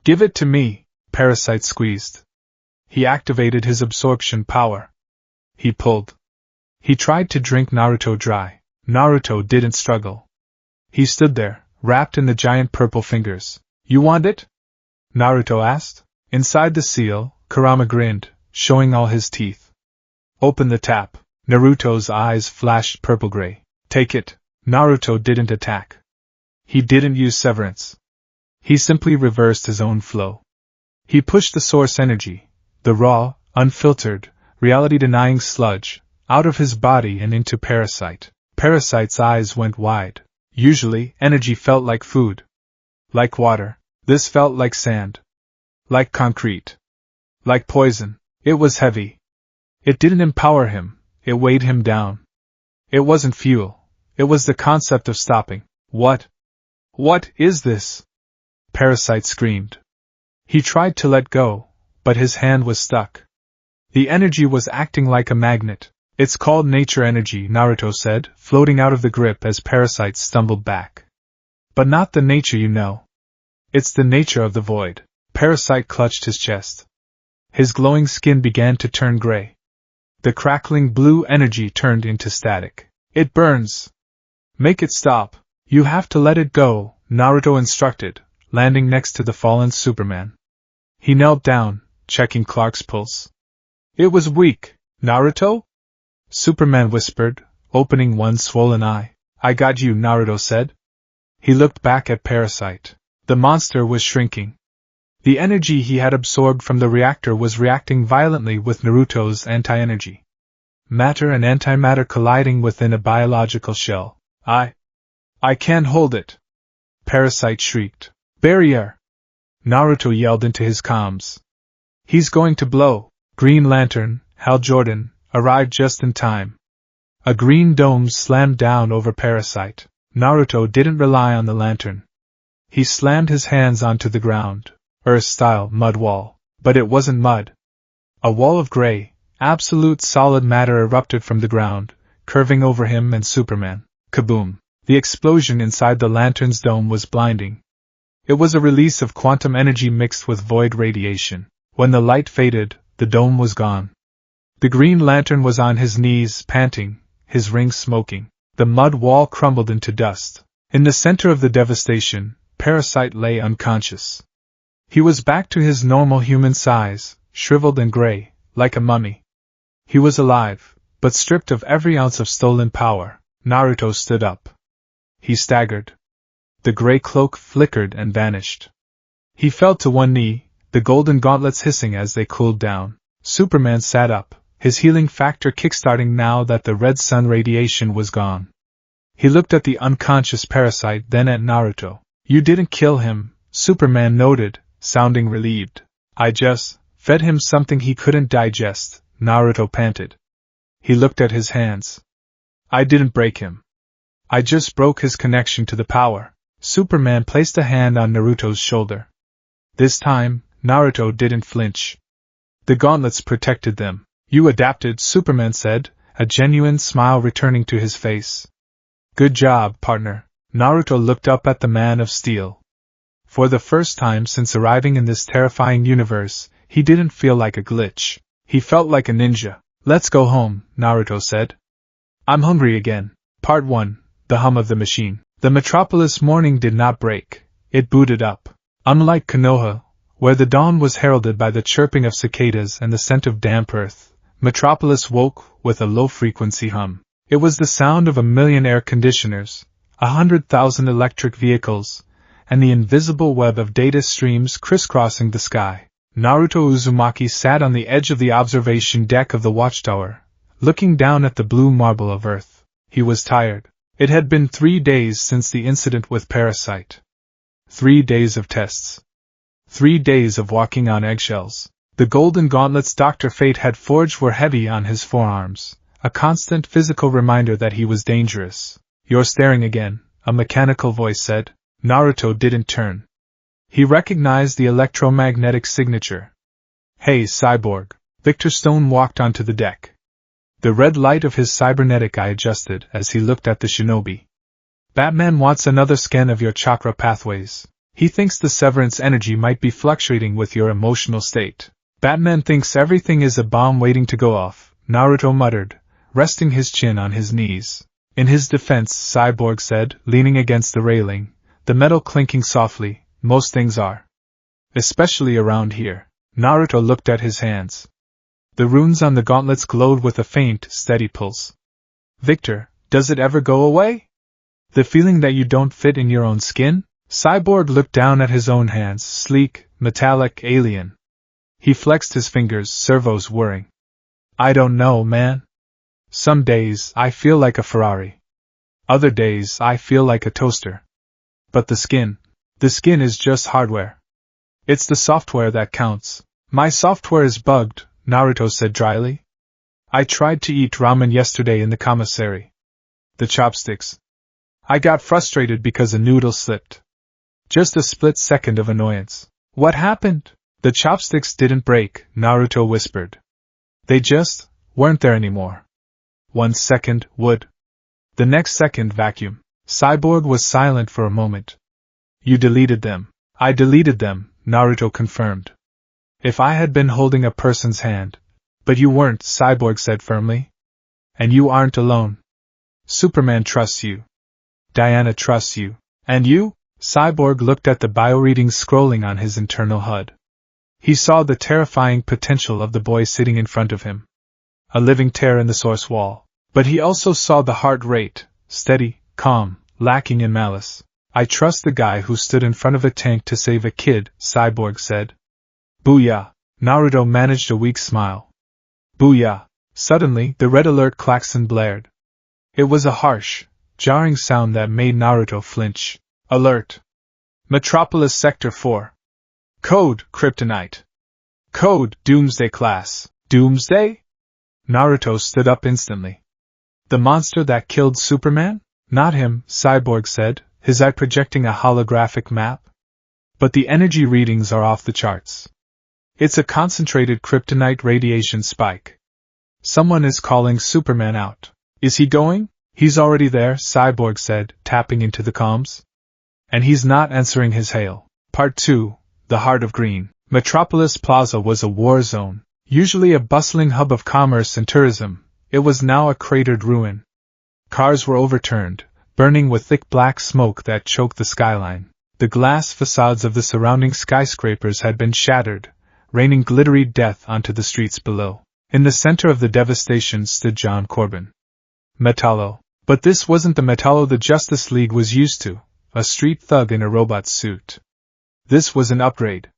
"Give it to me," Parasite squeezed. He activated his absorption power. He pulled. He tried to drink Naruto dry. Naruto didn't struggle. He stood there, wrapped in the giant purple fingers. "You want it?" Naruto asked. Inside the seal, Kurama grinned, showing all his teeth. "Open the tap." Naruto's eyes flashed purple-gray. "Take it." Naruto didn't attack. He didn't use severance. He simply reversed his own flow. He pushed the source energy, the raw, unfiltered, reality-denying sludge, out of his body and into Parasite. Parasite's eyes went wide. Usually, energy felt like food. Like water. This felt like sand. Like concrete. Like poison. It was heavy. It didn't empower him, it weighed him down. It wasn't fuel. It was the concept of stopping. What is this?" Parasite screamed. He tried to let go, but his hand was stuck. The energy was acting like a magnet. "It's called nature energy," Naruto said, floating out of the grip as Parasite stumbled back. "But not the nature you know. It's the nature of the void." Parasite clutched his chest. His glowing skin began to turn gray. The crackling blue energy turned into static. "It burns. Make it stop." "You have to let it go," Naruto instructed, landing next to the fallen Superman. He knelt down, checking Clark's pulse. It was weak. "Naruto?" Superman whispered, opening one swollen eye. "I got you," Naruto said. He looked back at Parasite. The monster was shrinking. The energy he had absorbed from the reactor was reacting violently with Naruto's anti-energy. Matter and antimatter colliding within a biological shell. I can't hold it!" Parasite shrieked. "Barrier!" Naruto yelled into his comms. "He's going to blow!" Green Lantern, Hal Jordan, arrived just in time. A green dome slammed down over Parasite. Naruto didn't rely on the lantern. He slammed his hands onto the ground. Earth-style mud wall. But it wasn't mud. A wall of gray, absolute solid matter erupted from the ground, curving over him and Superman. Kaboom! The explosion inside the lantern's dome was blinding. It was a release of quantum energy mixed with void radiation. When the light faded, the dome was gone. The Green Lantern was on his knees, panting, his rings smoking. The mud wall crumbled into dust. In the center of the devastation, Parasite lay unconscious. He was back to his normal human size, shriveled and gray, like a mummy. He was alive, but stripped of every ounce of stolen power. Naruto stood up. He staggered. The gray cloak flickered and vanished. He fell to one knee, the golden gauntlets hissing as they cooled down. Superman sat up, his healing factor kickstarting now that the red sun radiation was gone. He looked at the unconscious Parasite, then at Naruto. "You didn't kill him," Superman noted, sounding relieved. "I just fed him something he couldn't digest," Naruto panted. He looked at his hands. "I didn't break him. I just broke his connection to the power." Superman placed a hand on Naruto's shoulder. This time, Naruto didn't flinch. The gauntlets protected them. "You adapted," Superman said, a genuine smile returning to his face. "Good job, partner." Naruto looked up at the Man of Steel. For the first time since arriving in this terrifying universe, he didn't feel like a glitch. He felt like a ninja. Let's go home, Naruto said. I'm hungry again. Part 1. The hum of the machine. The metropolis morning did not break. It booted up. Unlike Konoha, where the dawn was heralded by the chirping of cicadas and the scent of damp earth, Metropolis woke with a low-frequency hum. It was the sound of 1,000,000 air conditioners, 100,000 electric vehicles, and the invisible web of data streams crisscrossing the sky. Naruto Uzumaki sat on the edge of the observation deck of the watchtower, looking down at the blue marble of Earth. He was tired. It had been 3 days since the incident with Parasite. 3 days of tests. 3 days of walking on eggshells. The golden gauntlets Dr. Fate had forged were heavy on his forearms, a constant physical reminder that he was dangerous. You're staring again, a mechanical voice said. Naruto didn't turn. He recognized the electromagnetic signature. Hey, cyborg. Victor Stone walked onto the deck. The red light of his cybernetic eye adjusted as he looked at the shinobi. Batman wants another scan of your chakra pathways. He thinks the severance energy might be fluctuating with your emotional state. Batman thinks everything is a bomb waiting to go off, Naruto muttered, resting his chin on his knees. In his defense, Cyborg said, leaning against the railing, the metal clinking softly, most things are. Especially around here. Naruto looked at his hands. The runes on the gauntlets glowed with a faint, steady pulse. Victor, does it ever go away? The feeling that you don't fit in your own skin? Cyborg looked down at his own hands, sleek, metallic, alien. He flexed his fingers, servos whirring. I don't know, man. Some days, I feel like a Ferrari. Other days, I feel like a toaster. But the skin is just hardware. It's the software that counts. My software is bugged, Naruto said dryly. I tried to eat ramen yesterday in the commissary. The chopsticks. I got frustrated because a noodle slipped. Just a split second of annoyance. What happened? The chopsticks didn't break, Naruto whispered. They just weren't there anymore. 1 second, wood. The next second, vacuum. Cyborg was silent for a moment. You deleted them. I deleted them, Naruto confirmed. If I had been holding a person's hand. But you weren't, Cyborg said firmly. And you aren't alone. Superman trusts you. Diana trusts you. And you? Cyborg looked at the bioreadings scrolling on his internal HUD. He saw the terrifying potential of the boy sitting in front of him. A living tear in the source wall. But he also saw the heart rate, steady, calm, lacking in malice. I trust the guy who stood in front of a tank to save a kid, Cyborg said. Booyah! Naruto managed a weak smile. Booyah! Suddenly, the red alert klaxon blared. It was a harsh, jarring sound that made Naruto flinch. Alert! Metropolis Sector 4. Code, Kryptonite. Code, Doomsday Class. Doomsday? Naruto stood up instantly. The monster that killed Superman? Not him, Cyborg said, his eye projecting a holographic map. But the energy readings are off the charts. It's a concentrated kryptonite radiation spike. Someone is calling Superman out. Is he going? He's already there, Cyborg said, tapping into the comms. And he's not answering his hail. Part 2. The Heart of Green. Metropolis Plaza was a war zone. Usually a bustling hub of commerce and tourism, it was now a cratered ruin. Cars were overturned, burning with thick black smoke that choked the skyline. The glass facades of the surrounding skyscrapers had been shattered, raining glittery death onto the streets below. In the center of the devastation stood John Corbin. Metallo. But this wasn't the Metallo the Justice League was used to, a street thug in a robot suit. This was an upgrade.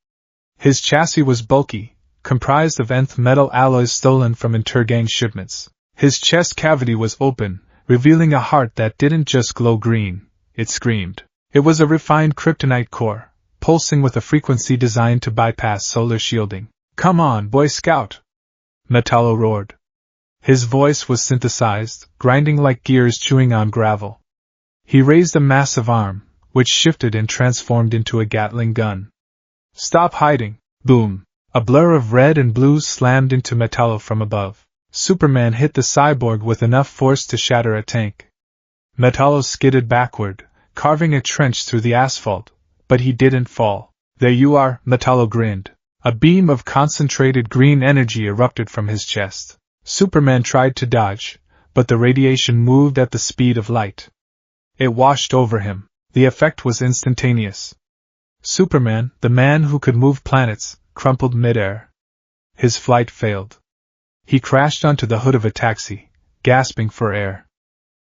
His chassis was bulky, comprised of nth metal alloys stolen from Intergang shipments. His chest cavity was open, revealing a heart that didn't just glow green, it screamed. It was a refined kryptonite core, pulsing with a frequency designed to bypass solar shielding. Come on, Boy Scout! Metallo roared. His voice was synthesized, grinding like gears chewing on gravel. He raised a massive arm, which shifted and transformed into a Gatling gun. Stop hiding! Boom! A blur of red and blue slammed into Metallo from above. Superman hit the cyborg with enough force to shatter a tank. Metallo skidded backward, carving a trench through the asphalt, but he didn't fall. There you are, Metallo grinned. A beam of concentrated green energy erupted from his chest. Superman tried to dodge, but the radiation moved at the speed of light. It washed over him. The effect was instantaneous. Superman, the man who could move planets, crumpled midair. His flight failed. He crashed onto the hood of a taxi, gasping for air.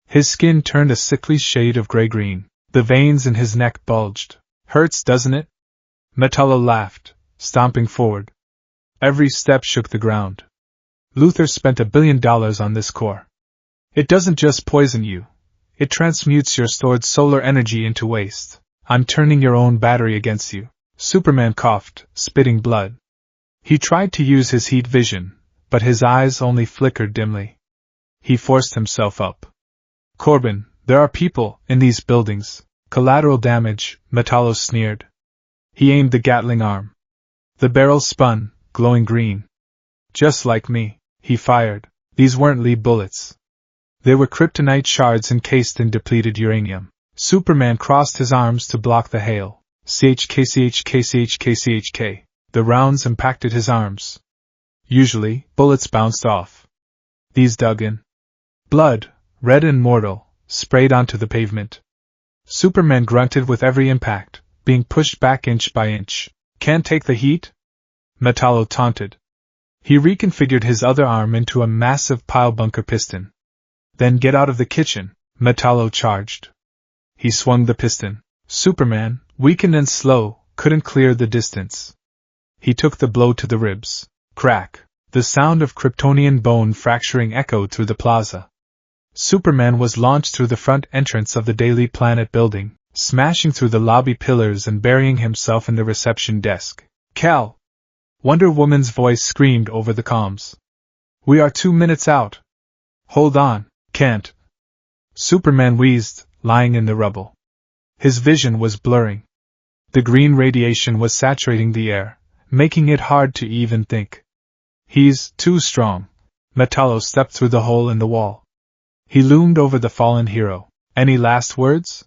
His skin turned a sickly shade of gray-green. The veins in his neck bulged. Hurts, doesn't it? Metallo laughed, stomping forward. Every step shook the ground. Luthor spent $1 billion on this core. It doesn't just poison you. It transmutes your stored solar energy into waste. I'm turning your own battery against you. Superman coughed, spitting blood. He tried to use his heat vision, but his eyes only flickered dimly. He forced himself up. Corbin, there are people in these buildings. Collateral damage, Metallo sneered. He aimed the Gatling arm. The barrel spun, glowing green. Just like me, he fired. These weren't lead bullets. They were kryptonite shards encased in depleted uranium. Superman crossed his arms to block the hail. CHK. The rounds impacted his arms. Usually, bullets bounced off. These dug in. Blood, red and mortal, sprayed onto the pavement. Superman grunted with every impact, being pushed back inch by inch. Can't take the heat? Metallo taunted. He reconfigured his other arm into a massive pile bunker piston. Then get out of the kitchen, Metallo charged. He swung the piston. Superman, weakened and slow, couldn't clear the distance. He took the blow to the ribs. Crack. The sound of Kryptonian bone fracturing echoed through the plaza. Superman was launched through the front entrance of the Daily Planet building, smashing through the lobby pillars and burying himself in the reception desk. Cal! Wonder Woman's voice screamed over the comms. We are 2 minutes out. Hold on, can't. Superman wheezed, lying in the rubble. His vision was blurring. The green radiation was saturating the air, making it hard to even think. He's too strong. Metallo stepped through the hole in the wall. He loomed over the fallen hero. Any last words?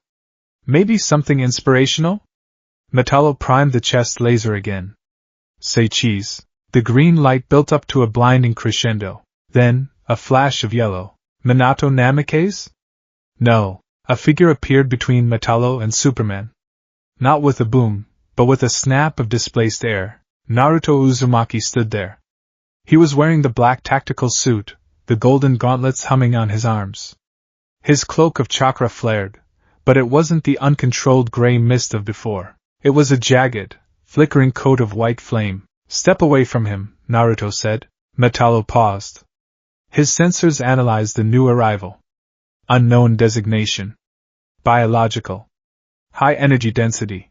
Maybe something inspirational? Metallo primed the chest laser again. Say cheese. The green light built up to a blinding crescendo. Then, a flash of yellow. Minato Namikaze? No. A figure appeared between Metallo and Superman. Not with a boom, but with a snap of displaced air. Naruto Uzumaki stood there. He was wearing the black tactical suit, the golden gauntlets humming on his arms. His cloak of chakra flared, but it wasn't the uncontrolled gray mist of before. It was a jagged, flickering coat of white flame. Step away from him, Naruto said. Metallo paused. His sensors analyzed the new arrival. Unknown designation. Biological. High energy density.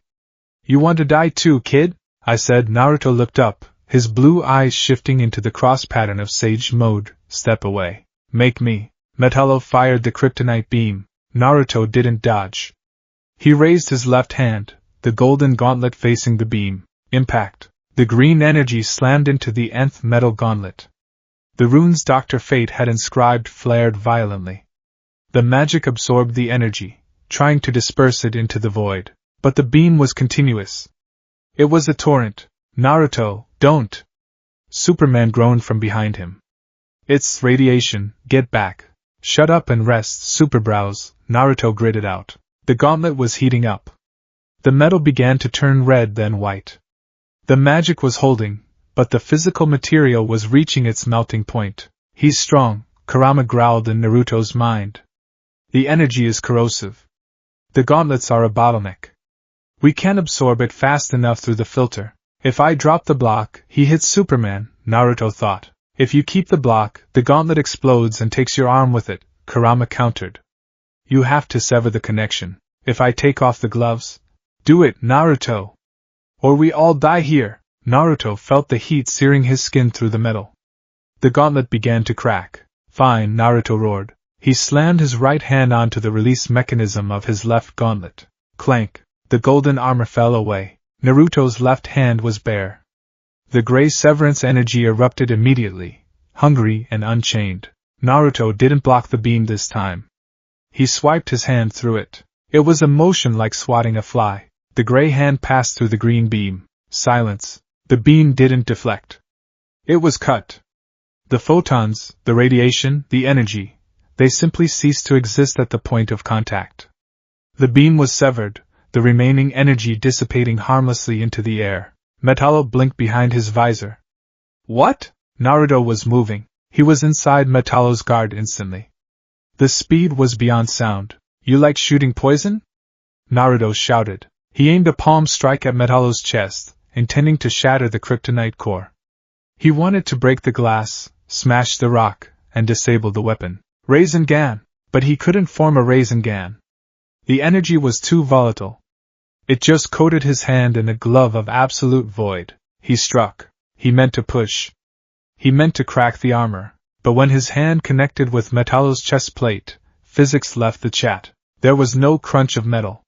You want to die too, kid? I said. Naruto looked up, his blue eyes shifting into the cross pattern of Sage mode. Step away. Make me. Metallo fired the kryptonite beam. Naruto didn't dodge. He raised his left hand, the golden gauntlet facing the beam. Impact. The green energy slammed into the nth metal gauntlet. The runes Dr. Fate had inscribed flared violently. The magic absorbed the energy, trying to disperse it into the void, but the beam was continuous. It was a torrent. Naruto, don't! Superman groaned from behind him. It's radiation, get back. Shut up and rest, Superbrows, Naruto gritted out. The gauntlet was heating up. The metal began to turn red then white. The magic was holding, but the physical material was reaching its melting point. He's strong, Kurama growled in Naruto's mind. The energy is corrosive. The gauntlets are a bottleneck. We can't absorb it fast enough through the filter. If I drop the block, he hits Superman, Naruto thought. If you keep the block, the gauntlet explodes and takes your arm with it, Kurama countered. You have to sever the connection. If I take off the gloves? Do it, Naruto! Or we all die here. Naruto felt the heat searing his skin through the metal. The gauntlet began to crack. Fine, Naruto roared. He slammed his right hand onto the release mechanism of his left gauntlet. Clank. The golden armor fell away. Naruto's left hand was bare. The gray severance energy erupted immediately, hungry and unchained. Naruto didn't block the beam this time. He swiped his hand through it. It was a motion like swatting a fly. The gray hand passed through the green beam. Silence. The beam didn't deflect. It was cut. The photons, the radiation, the energy, they simply ceased to exist at the point of contact. The beam was severed, the remaining energy dissipating harmlessly into the air. Metallo blinked behind his visor. What? Naruto was moving. He was inside Metallo's guard instantly. The speed was beyond sound. You like shooting poison? Naruto shouted. He aimed a palm strike at Metallo's chest, intending to shatter the kryptonite core. He wanted to break the glass, smash the rock, and disable the weapon. Rasengan! But he couldn't form a Rasengan. The energy was too volatile. It just coated his hand in a glove of absolute void. He struck. He meant to push. He meant to crack the armor. But when his hand connected with Metallo's chest plate, physics left the chat. There was no crunch of metal.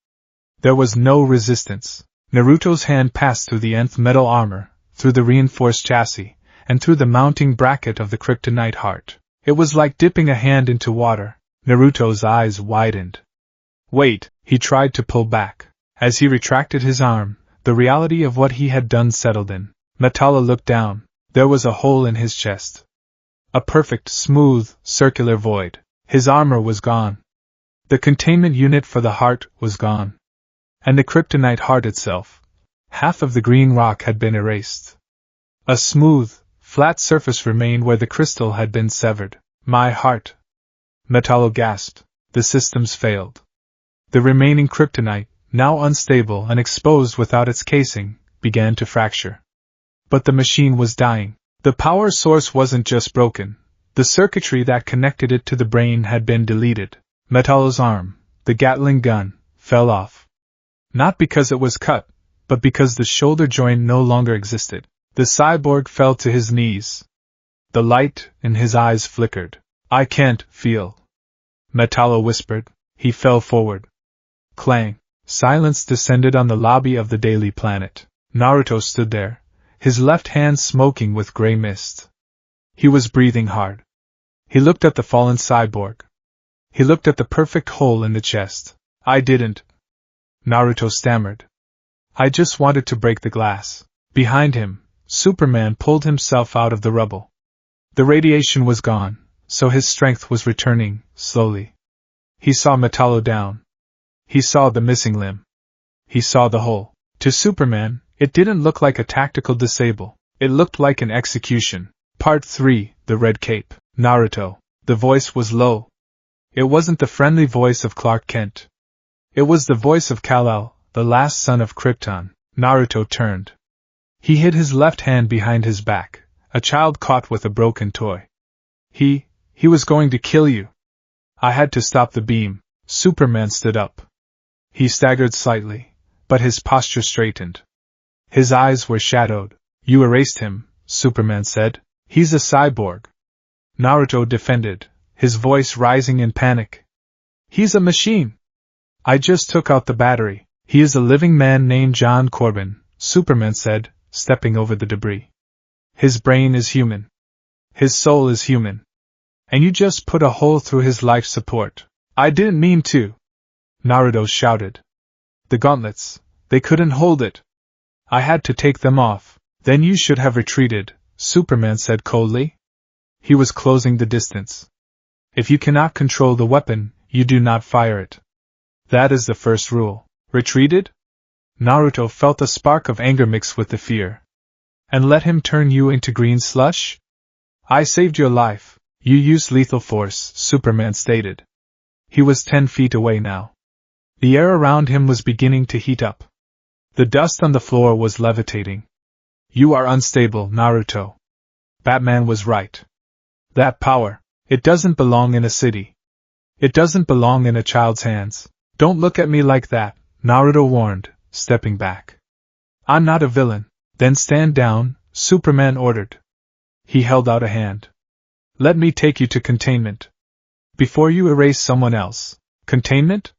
There was no resistance. Naruto's hand passed through the nth metal armor, through the reinforced chassis, and through the mounting bracket of the kryptonite heart. It was like dipping a hand into water. Naruto's eyes widened. Wait, he tried to pull back. As he retracted his arm, the reality of what he had done settled in. Metallo looked down. There was a hole in his chest. A perfect, smooth, circular void. His armor was gone. The containment unit for the heart was gone. And the kryptonite heart itself. Half of the green rock had been erased. A smooth, flat surface remained where the crystal had been severed. My heart. Metallo gasped. The systems failed. The remaining kryptonite, now unstable and exposed without its casing, began to fracture. But the machine was dying. The power source wasn't just broken. The circuitry that connected it to the brain had been deleted. Metallo's arm, the Gatling gun, fell off. Not because it was cut, but because the shoulder joint no longer existed. The cyborg fell to his knees. The light in his eyes flickered. I can't feel. Metallo whispered. He fell forward. Clang. Silence descended on the lobby of the Daily Planet. Naruto stood there, his left hand smoking with gray mist. He was breathing hard. He looked at the fallen cyborg. He looked at the perfect hole in the chest. I didn't. Naruto stammered. I just wanted to break the glass. Behind him, Superman pulled himself out of the rubble. The radiation was gone, so his strength was returning, slowly. He saw Metallo down. He saw the missing limb. He saw the hole. To Superman, it didn't look like a tactical disable. It looked like an execution. Part 3, The Red Cape. Naruto. The voice was low. It wasn't the friendly voice of Clark Kent. It was the voice of Kal-El, the last son of Krypton. Naruto turned. He hid his left hand behind his back, a child caught with a broken toy. He was going to kill you. I had to stop the beam. Superman stood up. He staggered slightly, but his posture straightened. His eyes were shadowed. You erased him, Superman said. He's a cyborg. Naruto defended, his voice rising in panic. He's a machine. I just took out the battery. He is a living man named John Corbin, Superman said, stepping over the debris. His brain is human. His soul is human. And you just put a hole through his life support. I didn't mean to. Naruto shouted. The gauntlets, they couldn't hold it. I had to take them off. Then you should have retreated, Superman said coldly. He was closing the distance. If you cannot control the weapon, you do not fire it. That is the first rule. Retreated? Naruto felt a spark of anger mixed with the fear. And let him turn you into green slush? I saved your life. You used lethal force, Superman stated. He was 10 feet away now. The air around him was beginning to heat up. The dust on the floor was levitating. You are unstable, Naruto. Batman was right. That power, it doesn't belong in a city. It doesn't belong in a child's hands. Don't look at me like that, Naruto warned, stepping back. I'm not a villain. Then stand down, Superman ordered. He held out a hand. Let me take you to containment. Before you erase someone else. Containment?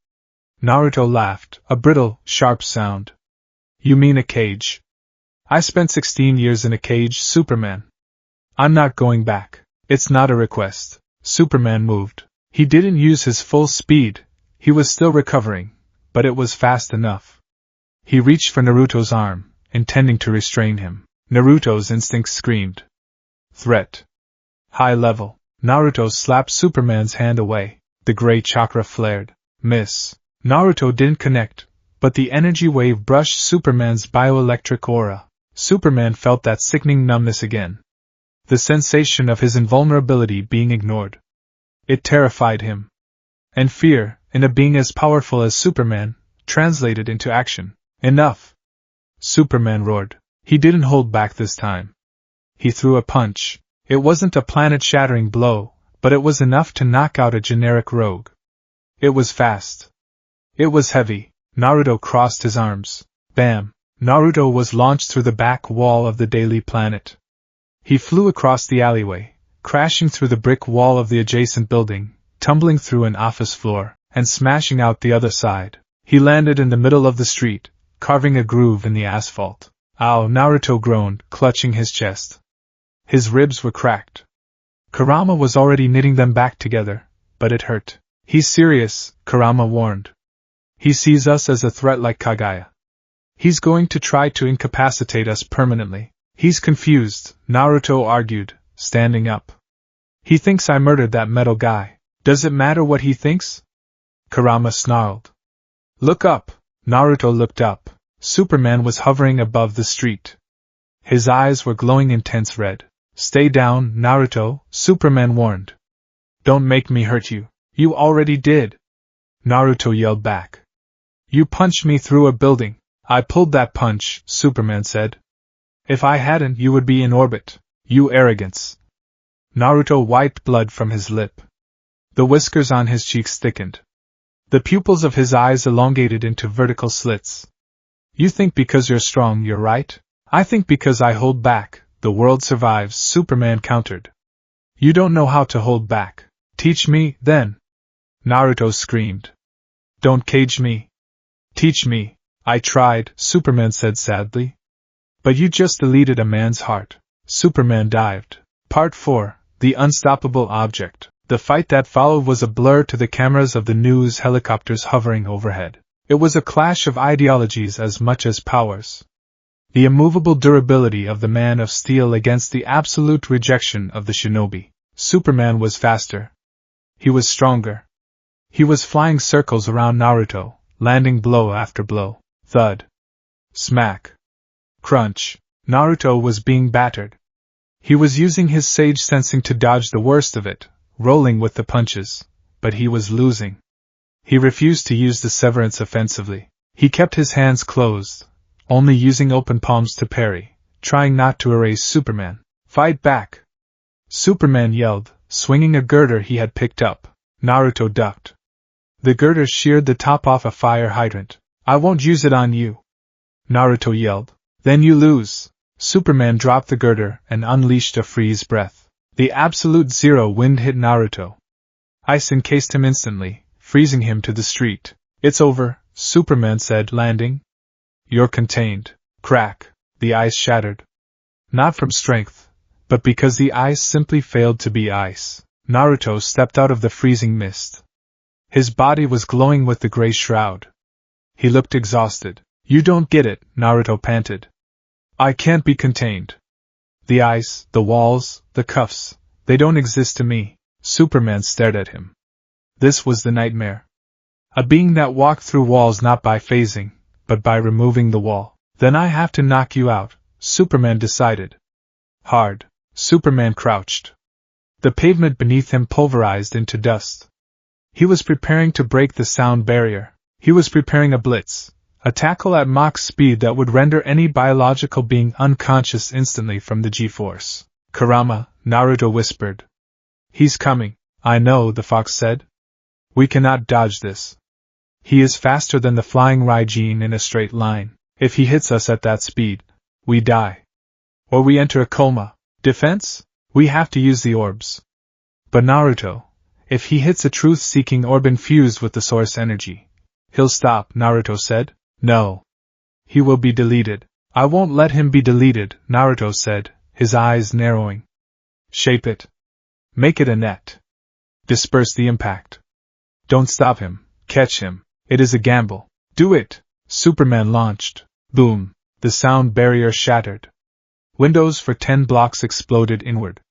Naruto laughed, a brittle, sharp sound. You mean a cage? I spent 16 years in a cage, Superman. I'm not going back. It's not a request. Superman moved. He didn't use his full speed. He was still recovering, but it was fast enough. He reached for Naruto's arm, intending to restrain him. Naruto's instinct screamed. Threat. High level. Naruto slapped Superman's hand away. The gray chakra flared. Miss. Naruto didn't connect, but the energy wave brushed Superman's bioelectric aura. Superman felt that sickening numbness again. The sensation of his invulnerability being ignored. It terrified him. And fear, in a being as powerful as Superman, translated into action. Enough! Superman roared. He didn't hold back this time. He threw a punch. It wasn't a planet-shattering blow, but it was enough to knock out a generic rogue. It was fast. It was heavy. Naruto crossed his arms. Bam! Naruto was launched through the back wall of the Daily Planet. He flew across the alleyway, crashing through the brick wall of the adjacent building, tumbling through an office floor, and smashing out the other side. He landed in the middle of the street, carving a groove in the asphalt. Ow! Naruto groaned, clutching his chest. His ribs were cracked. Kurama was already knitting them back together, but it hurt. He's serious, Kurama warned. He sees us as a threat like Kagaya. He's going to try to incapacitate us permanently. He's confused, Naruto argued, standing up. He thinks I murdered that metal guy. Does it matter what he thinks? Kurama snarled. Look up! Naruto looked up. Superman was hovering above the street. His eyes were glowing intense red. Stay down, Naruto, Superman warned. Don't make me hurt you. You already did. Naruto yelled back. You punched me through a building. I pulled that punch, Superman said. If I hadn't, you would be in orbit. You arrogance. Naruto wiped blood from his lip. The whiskers on his cheeks thickened. The pupils of his eyes elongated into vertical slits. You think because you're strong you're right? I think because I hold back, the world survives, Superman countered. You don't know how to hold back. Teach me, then. Naruto screamed. Don't cage me. Teach me. I tried, Superman said sadly. But you just deleted a man's heart. Superman dived. Part 4. The Unstoppable Object. The fight that followed was a blur to the cameras of the news helicopters hovering overhead. It was a clash of ideologies as much as powers. The immovable durability of the Man of Steel against the absolute rejection of the shinobi. Superman was faster. He was stronger. He was flying circles around Naruto, landing blow after blow. Thud. Smack. Crunch. Naruto was being battered. He was using his sage sensing to dodge the worst of it, rolling with the punches, but he was losing. He refused to use the severance offensively. He kept his hands closed, only using open palms to parry, trying not to erase Superman. Fight back! Superman yelled, swinging a girder he had picked up. Naruto ducked. The girder sheared the top off a fire hydrant. I won't use it on you. Naruto yelled. Then you lose. Superman dropped the girder and unleashed a freeze breath. The absolute zero wind hit Naruto. Ice encased him instantly, freezing him to the street. It's over, Superman said, landing. You're contained. Crack. The ice shattered. Not from strength, but because the ice simply failed to be ice. Naruto stepped out of the freezing mist. His body was glowing with the gray shroud. He looked exhausted. You don't get it, Naruto panted. I can't be contained. The ice, the walls, the cuffs, they don't exist to me. Superman stared at him. This was the nightmare. A being that walked through walls not by phasing, but by removing the wall. Then I have to knock you out, Superman decided. Hard. Superman crouched. The pavement beneath him pulverized into dust. He was preparing to break the sound barrier. He was preparing a blitz. A tackle at Mach speed that would render any biological being unconscious instantly from the G-force. Kurama, Naruto whispered. He's coming. I know, the fox said. We cannot dodge this. He is faster than the flying Raijin in a straight line. If he hits us at that speed, we die. Or we enter a coma. Defense? We have to use the orbs. But Naruto, if he hits a truth-seeking orb infused with the source energy, he'll stop, Naruto said. No. He will be deleted. I won't let him be deleted, Naruto said, his eyes narrowing. Shape it. Make it a net. Disperse the impact. Don't stop him. Catch him. It is a gamble. Do it. Superman launched. Boom. The sound barrier shattered. Windows for 10 blocks exploded inward.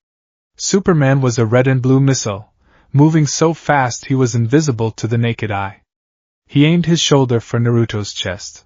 Superman was a red and blue missile, moving so fast he was invisible to the naked eye. He aimed his shoulder for Naruto's chest.